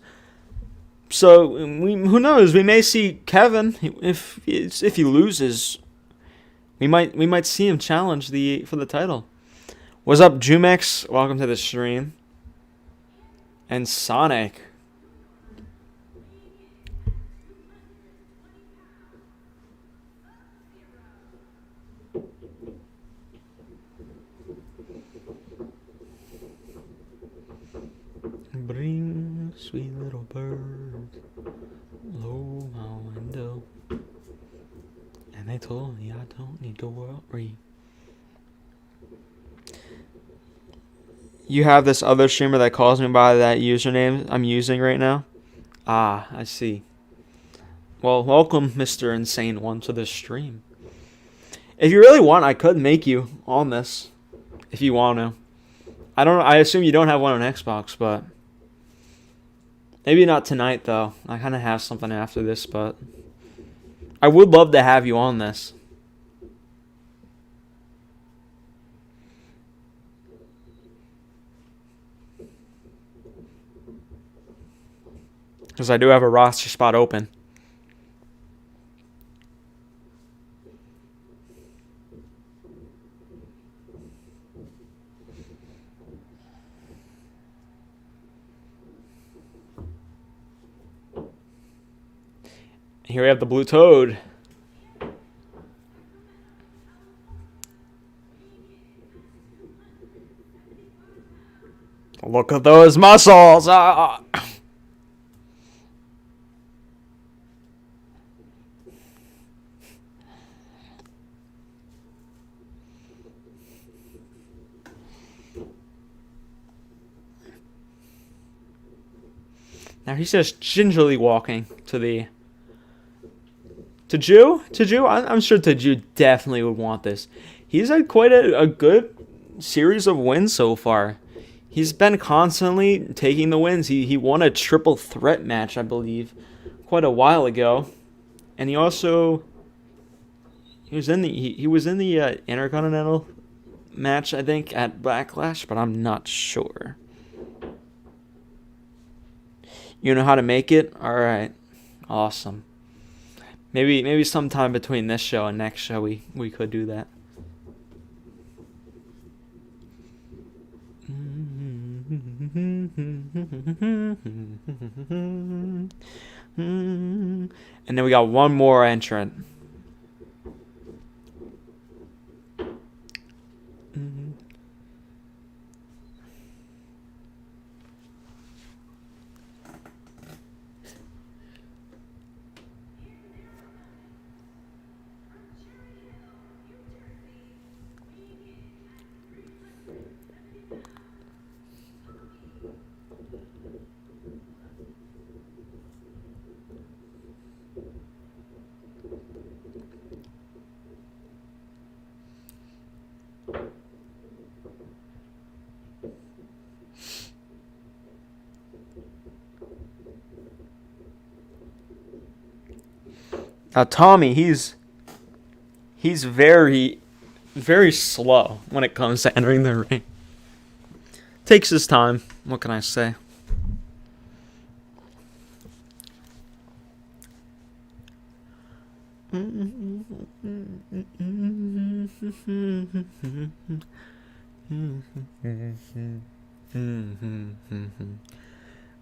So who knows? We may see Kevin if he loses. We might see him challenge for the title. What's up, Jumex? Welcome to the stream. And Sonic. Bring sweet little bird low my window. And they told me I don't need to worry. You have this other streamer that calls me by that username I'm using right now? Ah, I see. Well, welcome, Mr. Insane One, to this stream. If you really want, I could make you on this. If you want to. I assume you don't have one on Xbox, but maybe not tonight, though. I kind of have something after this, but I would love to have you on this. Because I do have a roster spot open. Here we have the Blue Toad. Look at those muscles! Ah. Now he's just gingerly walking to the... To Jew? I'm sure Jew definitely would want this. He's had quite a good series of wins so far. He's been constantly taking the wins. He won a triple threat match, I believe, quite a while ago. And he also... He was in the Intercontinental match, I think, at Backlash, but I'm not sure. You know how to make it? Alright. Awesome. Maybe sometime between this show and next show we could do that. And then we got one more entrant. Now Tommy, he's very, very slow when it comes to entering the ring. Takes his time. What can I say?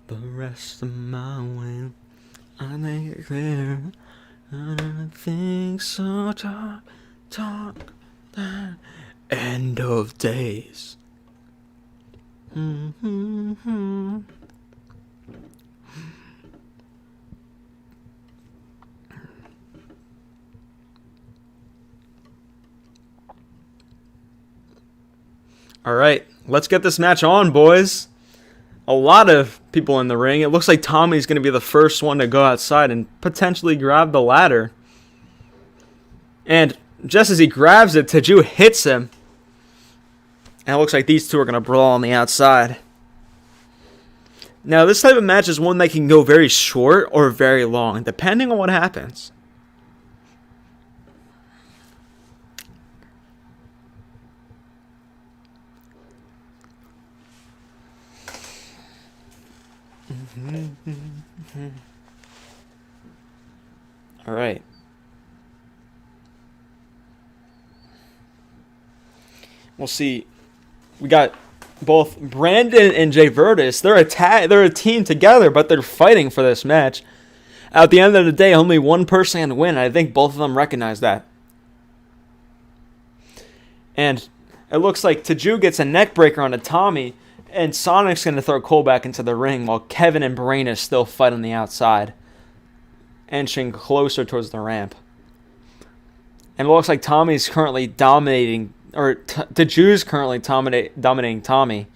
The rest of my way, I make it clear. I don't think so. Talk that End of days. All right, let's get this match on, boys. A lot of people in the ring. It looks like Tommy's going to be the first one to go outside and potentially grab the ladder. And just as he grabs it, Taju hits him. And it looks like these two are going to brawl on the outside. Now, this type of match is one that can go very short or very long, depending on what happens. All right. We'll see. We got both Brandon and Jay Virtus. They're a team together, but they're fighting for this match. At the end of the day, only one person can win. And I think both of them recognize that. And it looks like Taju gets a neck breaker onto Tommy, and Sonic's going to throw Cole back into the ring while Kevin and Brainish still fight on the outside, inching closer towards the ramp. And it looks like Tommy's currently dominating, or Taju's currently dominating Tommy.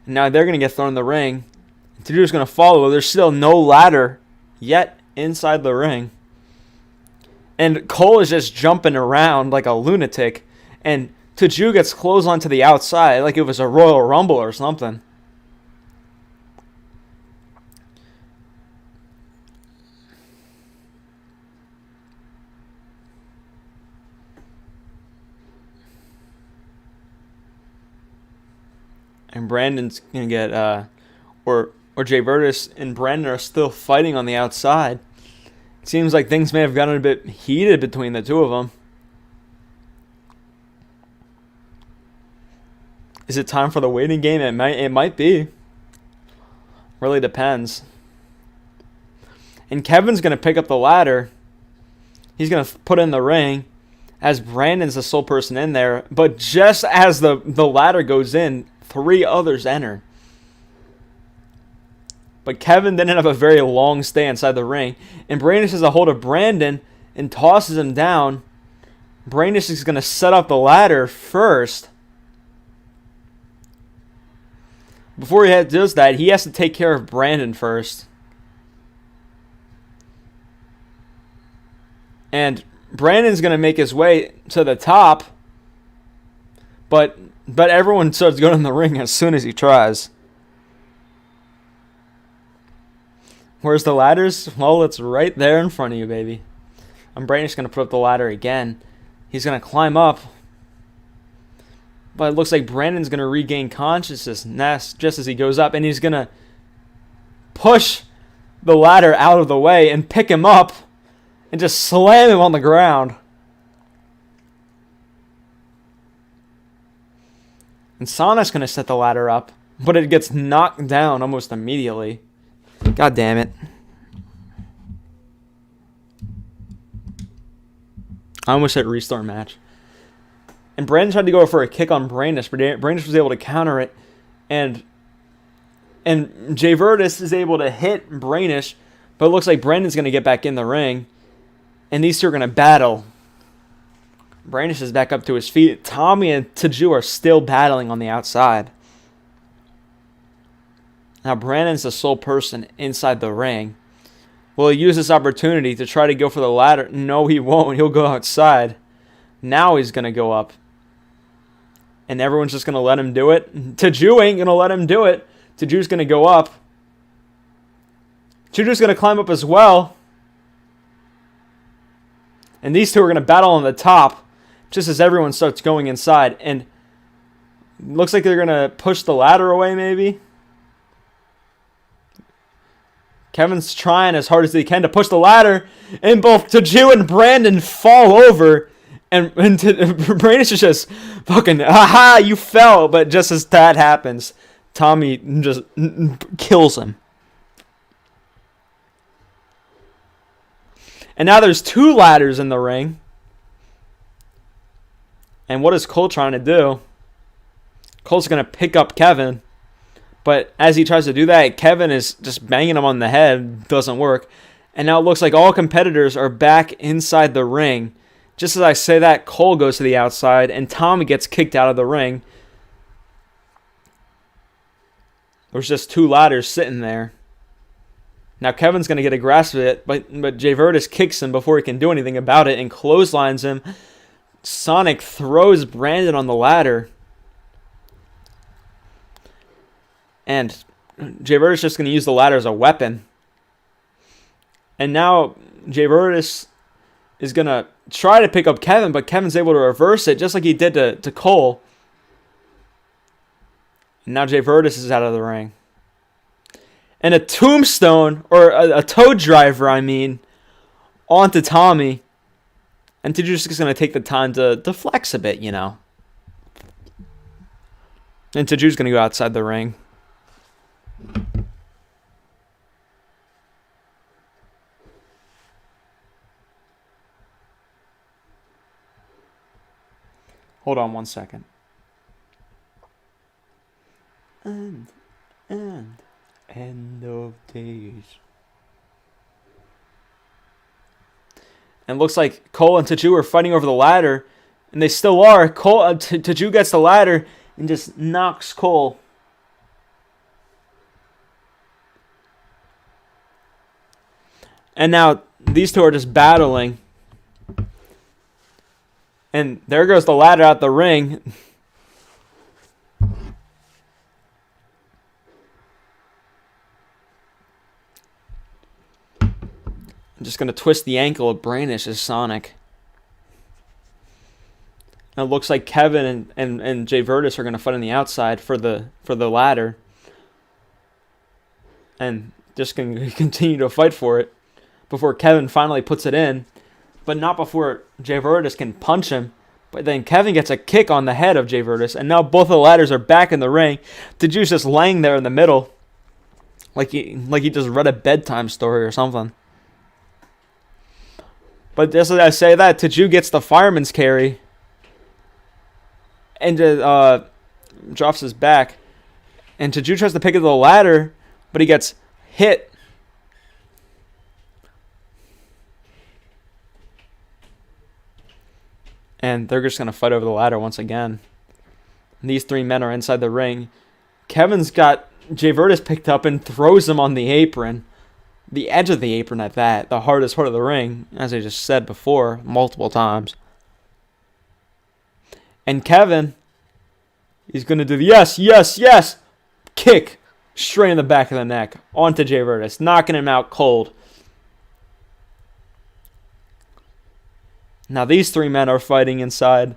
And now they're going to get thrown in the ring. Taju's going to follow. There's still no ladder yet inside the ring. And Cole is just jumping around like a lunatic. And Taju gets closed onto the outside like it was a Royal Rumble or something. And Brandon's going to get, or Jay Virtus and Brandon are still fighting on the outside. It seems like things may have gotten a bit heated between the two of them. Is it time for the waiting game? It might be. Really depends. And Kevin's going to pick up the ladder. He's going to put it in the ring as Brandon's the sole person in there. But just as the ladder goes in, 3 others enter. But Kevin didn't have a very long stay inside the ring. And Brainish has a hold of Brandon and tosses him down. Brainish is going to set up the ladder first. Before he does that, he has to take care of Brandon first. And Brandon's going to make his way to the top. But everyone starts going in the ring as soon as he tries. Where's the ladders? Well, it's right there in front of you, baby. And Brandon's going to put up the ladder again. He's going to climb up. But it looks like Brandon's going to regain consciousness just as he goes up. And he's going to push the ladder out of the way and pick him up and just slam him on the ground. And Sonic's going to set the ladder up. But it gets knocked down almost immediately. God damn it. I almost hit restart match. And Brandon tried to go for a kick on Brainish, but Brainish was able to counter it. And Jay Virtus is able to hit Brainish, but it looks like Brandon's going to get back in the ring. And these two are going to battle. Brainish is back up to his feet. Tommy and Taju are still battling on the outside. Now Brandon's the sole person inside the ring. Will he use this opportunity to try to go for the ladder? No, he won't. He'll go outside. Now he's going to go up. And everyone's just going to let him do it. Taju ain't going to let him do it. Taju's going to go up. Taju's going to climb up as well. And these two are going to battle on the top just as everyone starts going inside. And it looks like they're going to push the ladder away maybe. Kevin's trying as hard as he can to push the ladder, and both Taju and Brandon fall over, and Brainish is just fucking, aha, you fell, but just as that happens, Tommy just kills him. And now there's 2 ladders in the ring. And what is Cole trying to do? Cole's going to pick up Kevin. But as he tries to do that, Kevin is just banging him on the head. Doesn't work. And now it looks like all competitors are back inside the ring. Just as I say that, Cole goes to the outside, and Tommy gets kicked out of the ring. There's just 2 ladders sitting there. Now Kevin's going to get a grasp of it, but Jay Virtus kicks him before he can do anything about it and clotheslines him. Sonic throws Brandon on the ladder. And Jay Virtus is just going to use the ladder as a weapon. And now Jay Virtus is going to try to pick up Kevin, but Kevin's able to reverse it just like he did to Cole. And now Jay Virtus is out of the ring. And a tombstone, or a toe driver, onto Tommy. And Taju's just going to take the time to flex a bit, you know. And Taju's going to go outside the ring. Hold on 1 second. And end of days. And looks like Cole and Taju are fighting over the ladder, and they still are. Taju gets the ladder and just knocks Cole. And now these two are just battling. And there goes the ladder out the ring. I'm just going to twist the ankle of Brandish's Sonic. And it looks like Kevin and Jay Virtus are going to fight on the outside for the ladder. And just going to continue to fight for it before Kevin finally puts it in. But not before Jay Virtus can punch him. But then Kevin gets a kick on the head of Jay Virtus. And now both of the ladders are back in the ring. Taju's just laying there in the middle. Like he just read a bedtime story or something. But just as I say that, Taju gets the fireman's carry. And drops his back. And Taju tries to pick up the ladder. But he gets hit. And they're just going to fight over the ladder once again. And these 3 men are inside the ring. Kevin's got Jay Virtus picked up and throws him on the apron. The edge of the apron at that. The hardest part of the ring. As I just said before, multiple times. And Kevin, he's going to do the yes kick straight in the back of the neck onto Jay Virtus, knocking him out cold. Now these 3 men are fighting inside.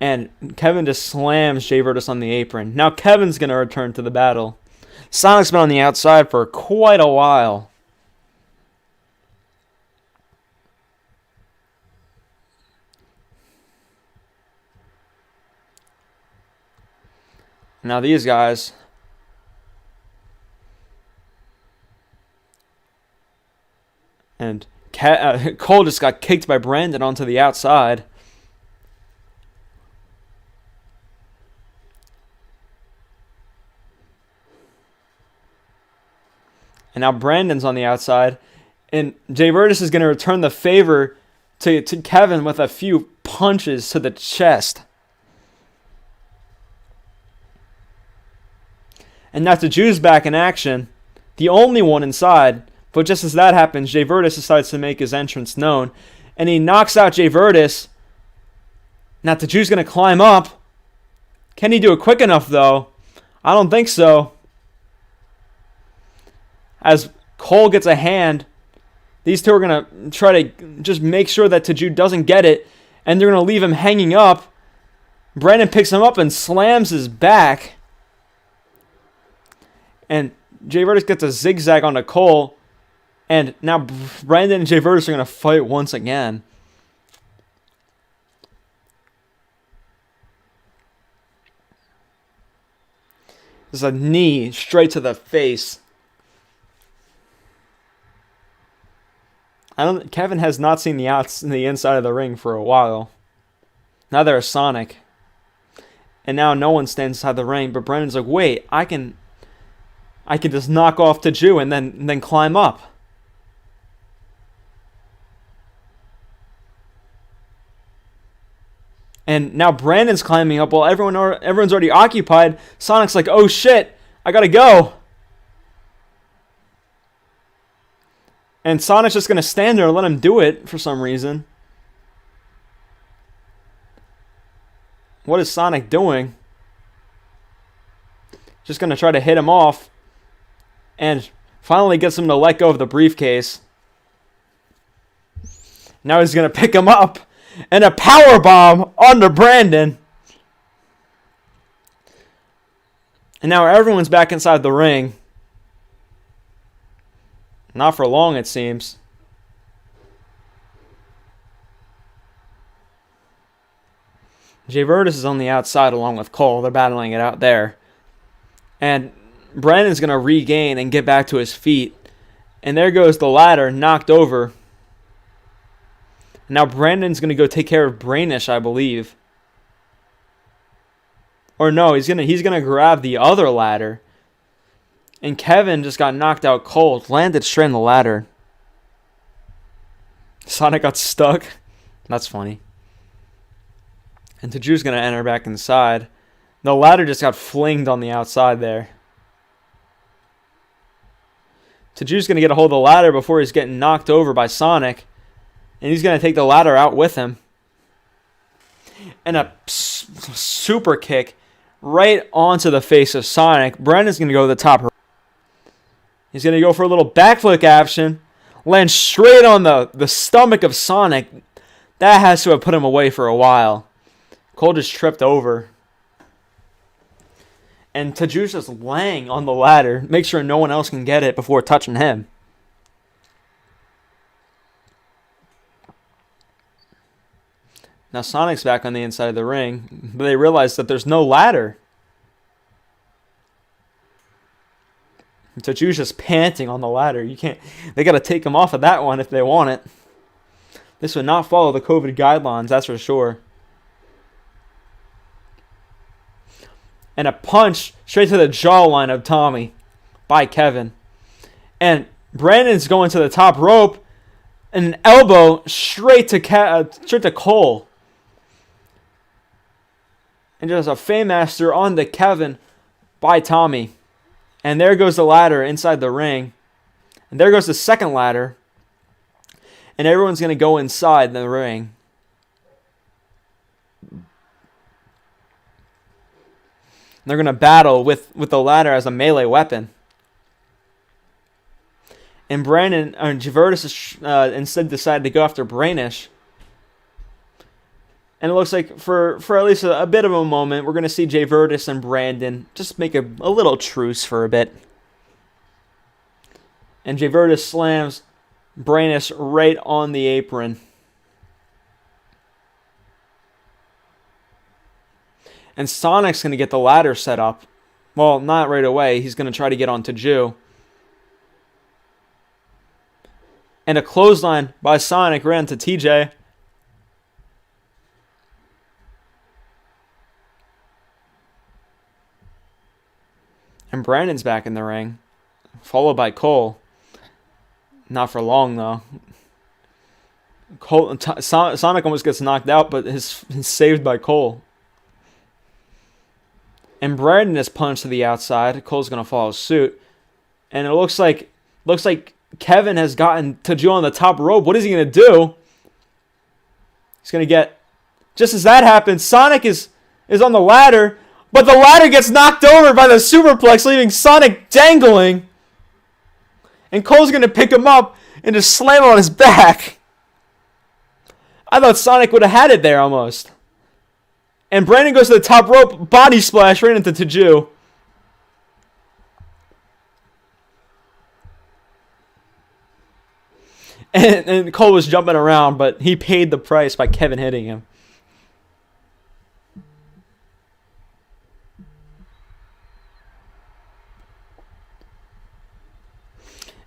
And Kevin just slams Jay Virtus on the apron. Now Kevin's going to return to the battle. Sonic's been on the outside for quite a while. Now these guys. And Cole just got kicked by Brandon onto the outside. And now Brandon's on the outside. And Jay Virtus is going to return the favor to Kevin with a few punches to the chest. And now Taju's back in action. The only one inside. But just as that happens, Jay Virtus decides to make his entrance known. And he knocks out Jay Virtus. Now Taju's going to climb up. Can he do it quick enough, though? I don't think so. As Cole gets a hand, these two are going to try to just make sure that Taju doesn't get it. And they're going to leave him hanging up. Brandon picks him up and slams his back. And Jay Virtus gets a zigzag onto Cole. And now Brandon and Jay Virtus are going to fight once again. There's a knee straight to the face. Kevin has not seen the inside of the ring for a while. Now there's Sonic. And now no one stands inside the ring, but Brandon's like, wait, I can just knock off Cha-Ching and then climb up. And now Brandon's climbing up while everyone's already occupied. Sonic's like, oh shit, I gotta go. And Sonic's just gonna stand there and let him do it for some reason. What is Sonic doing? Just gonna try to hit him off. And finally gets him to let go of the briefcase. Now he's gonna pick him up. And a power bomb onto Brandon. And now everyone's back inside the ring. Not for long, it seems. Jay Virtus is on the outside along with Cole. They're battling it out there. And Brandon's going to regain and get back to his feet. And there goes the ladder, knocked over. Now Brandon's going to go take care of Brainish, I believe. Or no, he's gonna grab the other ladder. And Kevin just got knocked out cold, landed straight on the ladder. Sonic got stuck. That's funny. And Cha-Ching's going to enter back inside. The ladder just got flinged on the outside there. Cha-Ching's going to get a hold of the ladder before he's getting knocked over by Sonic. And he's going to take the ladder out with him. And a super kick right onto the face of Sonic. Brandon's going to go to the top. He's going to go for a little backflip action. Land straight on the stomach of Sonic. That has to have put him away for a while. Cole just tripped over. And Cha-Ching's just laying on the ladder. Make sure no one else can get it before touching him. Now Sonic's back on the inside of the ring, but they realize that there's no ladder. Cha-Ching's just panting on the ladder. They got to take him off of that one if they want it. This would not follow the COVID guidelines, that's for sure. And a punch straight to the jawline of Tommy by Kevin. And Brandon's going to the top rope. And an elbow straight to Cole. And just a Faymaster onto Kevin by Tommy. And there goes the ladder inside the ring. And there goes the second ladder. And everyone's going to go inside the ring. And they're going to battle with the ladder as a melee weapon. And Jay Virtus instead decided to go after Brainish. And it looks like for at least a bit of a moment, we're going to see Jay Virtus and Brandon just make a little truce for a bit. And Jay Virtus slams Brainish right on the apron. And Sonic's going to get the ladder set up. Well, not right away. He's going to try to get on Cha-Ching. And a clothesline by Sonic ran to TJ. And Brandon's back in the ring. Followed by Cole. Not for long, though. Sonic almost gets knocked out, but is saved by Cole. And Brandon is punched to the outside. Cole's going to follow suit. And it looks like Kevin has gotten Cha-Ching on the top rope. What is he going to do? He's going to get... Just as that happens, Sonic is on the ladder. But the ladder gets knocked over by the superplex, leaving Sonic dangling. And Cole's going to pick him up and just slam him on his back. I thought Sonic would have had it there almost. And Brandon goes to the top rope, body splash right into Cha-Ching. And Cole was jumping around, but he paid the price by Kevin hitting him.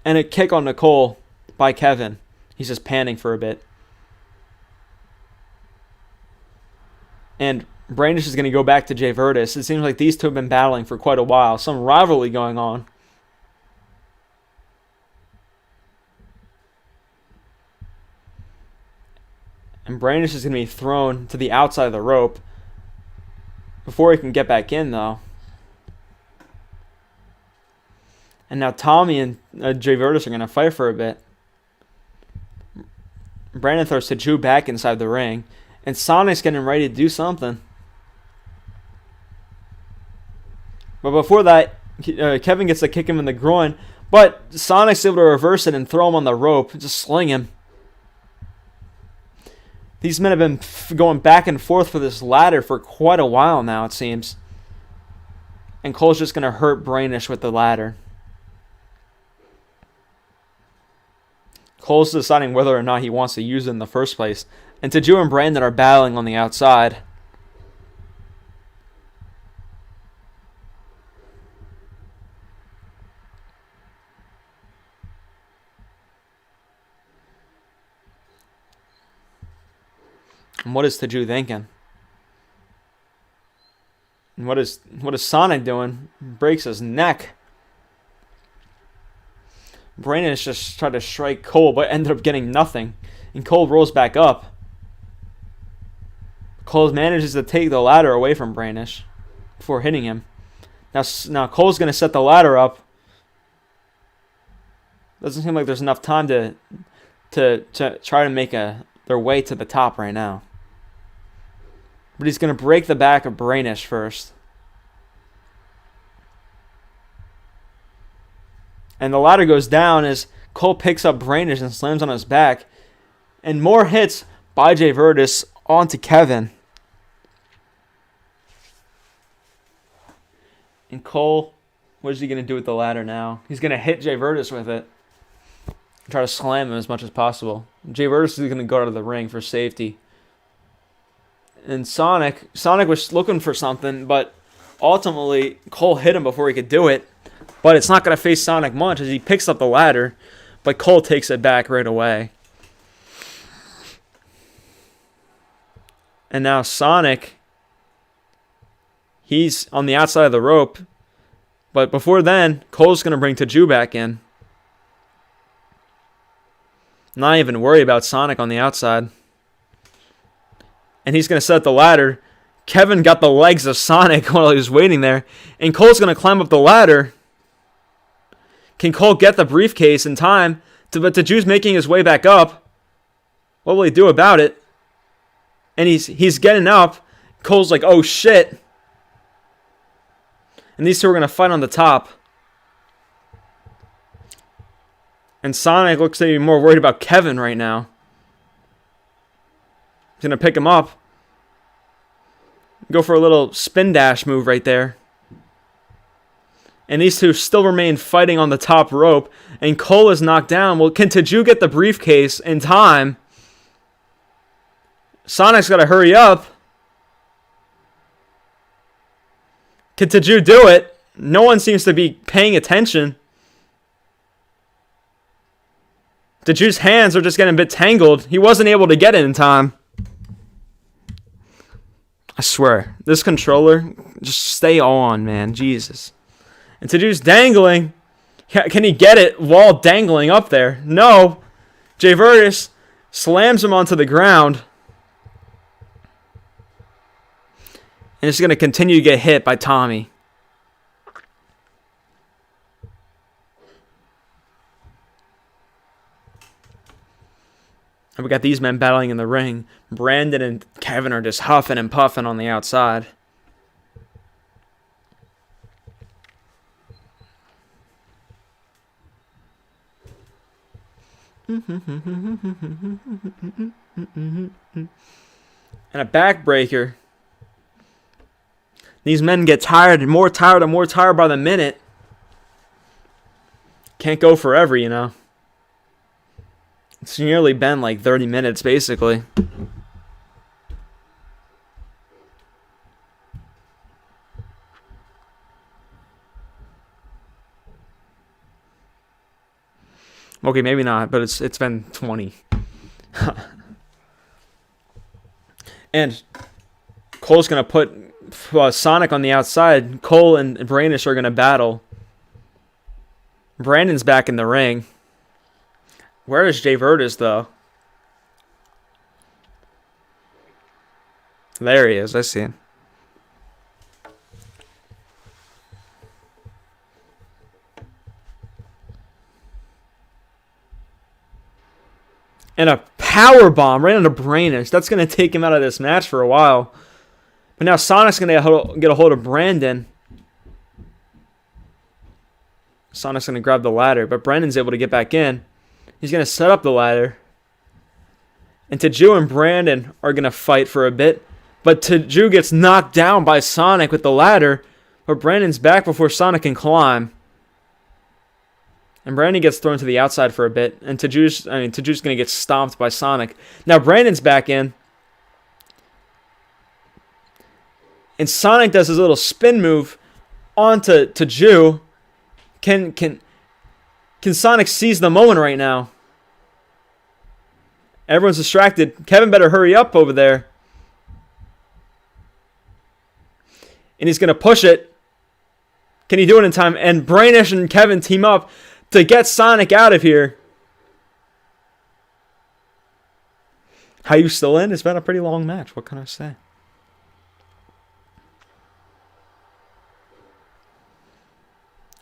And a kick on Cole by Kevin. He's just panning for a bit. And Brandish is going to go back to Jay Virtus. It seems like these two have been battling for quite a while. Some rivalry going on. And Brandish is going to be thrown to the outside of the rope. Before he can get back in, though. And now Tommy and Jay Virtus are going to fight for a bit. Brandon throws Taju back inside the ring. And Sonic's getting ready to do something. But before that, Kevin gets to kick him in the groin. But Sonic's able to reverse it and throw him on the rope. Just sling him. These men have been going back and forth for this ladder for quite a while now, it seems. And Cole's just going to hurt Brandish with the ladder. Cole's deciding whether or not he wants to use it in the first place. And Taju and Brandon are battling on the outside. And what is Taju thinking? And what is Sonic doing? Breaks his neck. Brandon just tried to strike Cole, but ended up getting nothing. And Cole rolls back up. Cole manages to take the ladder away from Brandish before hitting him. Now Cole's going to set the ladder up. Doesn't seem like there's enough time to try to make their way to the top right now. But he's going to break the back of Brandish first. And the ladder goes down as Cole picks up Brandish and slams on his back. And more hits by Jay Virtus onto Kevin. And Cole, what is he going to do with the ladder now? He's going to hit Jay Virtus with it. Try to slam him as much as possible. Jay Virtus is going to go out of the ring for safety. And Sonic was looking for something, but ultimately Cole hit him before he could do it. But it's not going to face Sonic much as he picks up the ladder, but Cole takes it back right away. And now Sonic, he's on the outside of the rope. But before then, Cole's going to bring Taju back in. Not even worry about Sonic on the outside. And he's going to set the ladder. Kevin got the legs of Sonic while he was waiting there. And Cole's going to climb up the ladder. Can Cole get the briefcase in time? But Taju's making his way back up. What will he do about it? And he's getting up. Cole's like, oh shit. And these two are going to fight on the top. And Sonic looks to be more worried about Kevin right now. He's going to pick him up. Go for a little spin dash move right there. And these two still remain fighting on the top rope. And Cole is knocked down. Well, can Taju get the briefcase in time? Sonic's got to hurry up. Can Taju do it? No one seems to be paying attention. Taju's hands are just getting a bit tangled. He wasn't able to get it in time. I swear, this controller, just stay on, man. Jesus. And Taju's dangling. Can he get it while dangling up there? No. Jay Virtus slams him onto the ground. And it's going to continue to get hit by Tommy. And we got these men battling in the ring. Brandon and Kevin are just huffing and puffing on the outside. And a backbreaker. These men get tired and more tired and more tired by the minute. Can't go forever, you know. It's nearly been like 30 minutes, basically. Okay, maybe not, but it's been 20. And Cole's going to put Sonic on the outside. Cole and Brandis are going to battle. Brandon's back in the ring. Where is Jay Virtus, though? There he is. I see him. And a power bomb right into Brandis. That's going to take him out of this match for a while. But now Sonic's going to get a hold of Brandon. Sonic's going to grab the ladder, but Brandon's able to get back in. He's going to set up the ladder. And Taju and Brandon are going to fight for a bit. But Taju gets knocked down by Sonic with the ladder. But Brandon's back before Sonic can climb. And Brandon gets thrown to the outside for a bit. And Taju's going to get stomped by Sonic. Now Brandon's back in. And Sonic does his little spin move onto Taju. Can Sonic seize the moment right now? Everyone's distracted. Kevin better hurry up over there. And he's going to push it. Can he do it in time? And Brandis and Kevin team up to get Sonic out of here. How you still in? It's been a pretty long match. What can I say?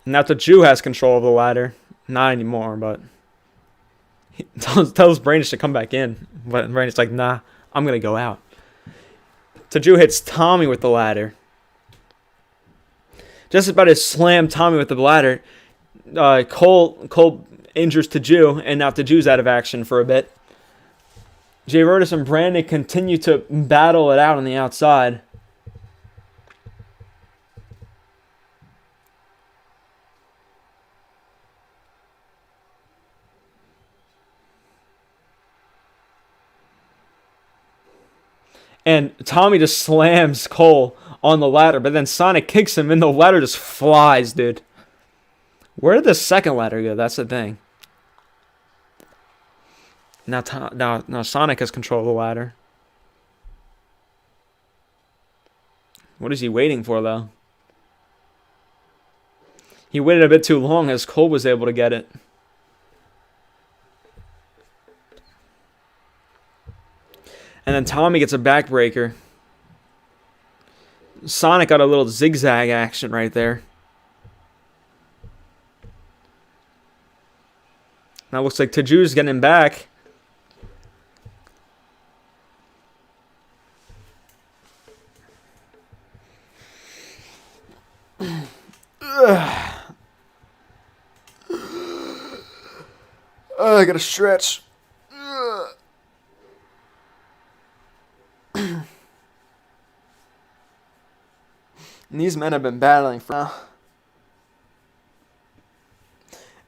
Now Taju has control of the ladder. Not anymore, but he tells Brandis to come back in. But Brandis like, nah, I'm going to go out. Taju hits Tommy with the ladder. Just about to slam Tommy with the ladder. Cole injures Taju, and now Taju's out of action for a bit. Jay Virtus and Brandon continue to battle it out on the outside. And Tommy just slams Cole on the ladder, but then Sonic kicks him, and the ladder just flies, dude. Where did the second ladder go? That's the thing. Now Sonic has control of the ladder. What is he waiting for, though? He waited a bit too long as Cole was able to get it. And then Tommy gets a backbreaker. Sonic got a little zigzag action right there. Now it looks like Taju's getting him back. I gotta stretch. And these men have been battling for.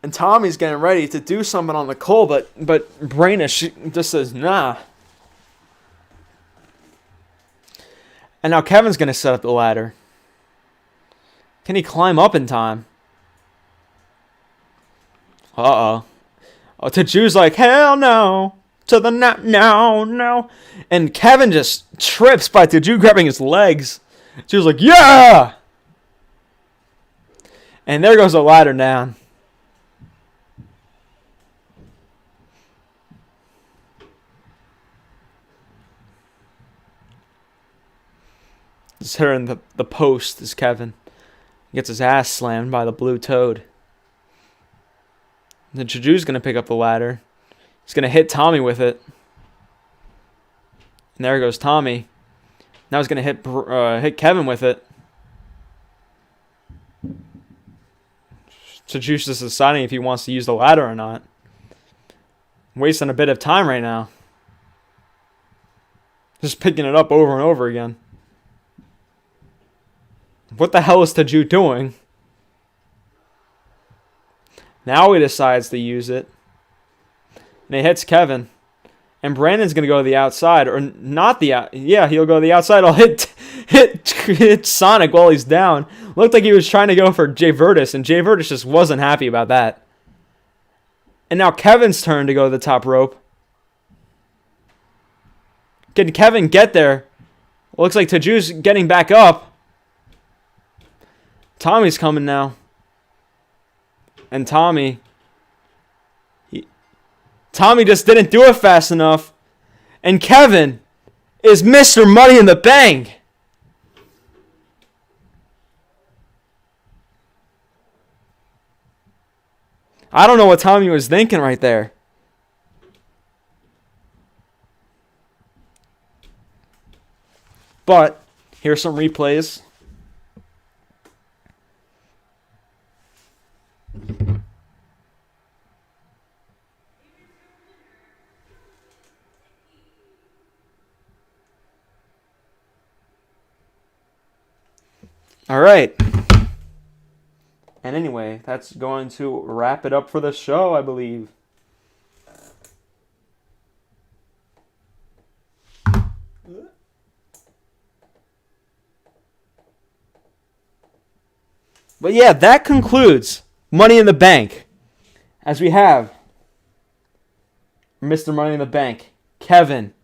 And Tommy's getting ready to do something on the Cole, but Brandis just says nah. And now Kevin's gonna set up the ladder. Can he climb up in time? Uh-oh. Oh, Taju's like, hell no. To the no. And Kevin just trips by Taju grabbing his legs. She was like, yeah! And there goes the ladder down. Just her in the post is Kevin. He gets his ass slammed by the blue toad. Then Taju's going to pick up the ladder. He's going to hit Tommy with it. And there goes Tommy. Now he's going to hit Kevin with it. Taju's just deciding if he wants to use the ladder or not. Wasting a bit of time right now. Just picking it up over and over again. What the hell is Taju doing? Now he decides to use it. And he hits Kevin. And Brandon's going to go to the outside. Or not the out. Yeah, he'll go to the outside. I'll hit Sonic while he's down. Looked like he was trying to go for Jay Virtus. And Jay Virtus just wasn't happy about that. And now Kevin's turn to go to the top rope. Can Kevin get there Looks like Taju's getting back up. Tommy's coming now. And Tommy just didn't do it fast enough. And Kevin is Mr. Money in the Bank. I don't know what Tommy was thinking right there. But here's some replays. All right. And anyway, that's going to wrap it up for the show, I believe. But yeah, that concludes Money in the Bank. As we have Mr. Money in the Bank, Kevin,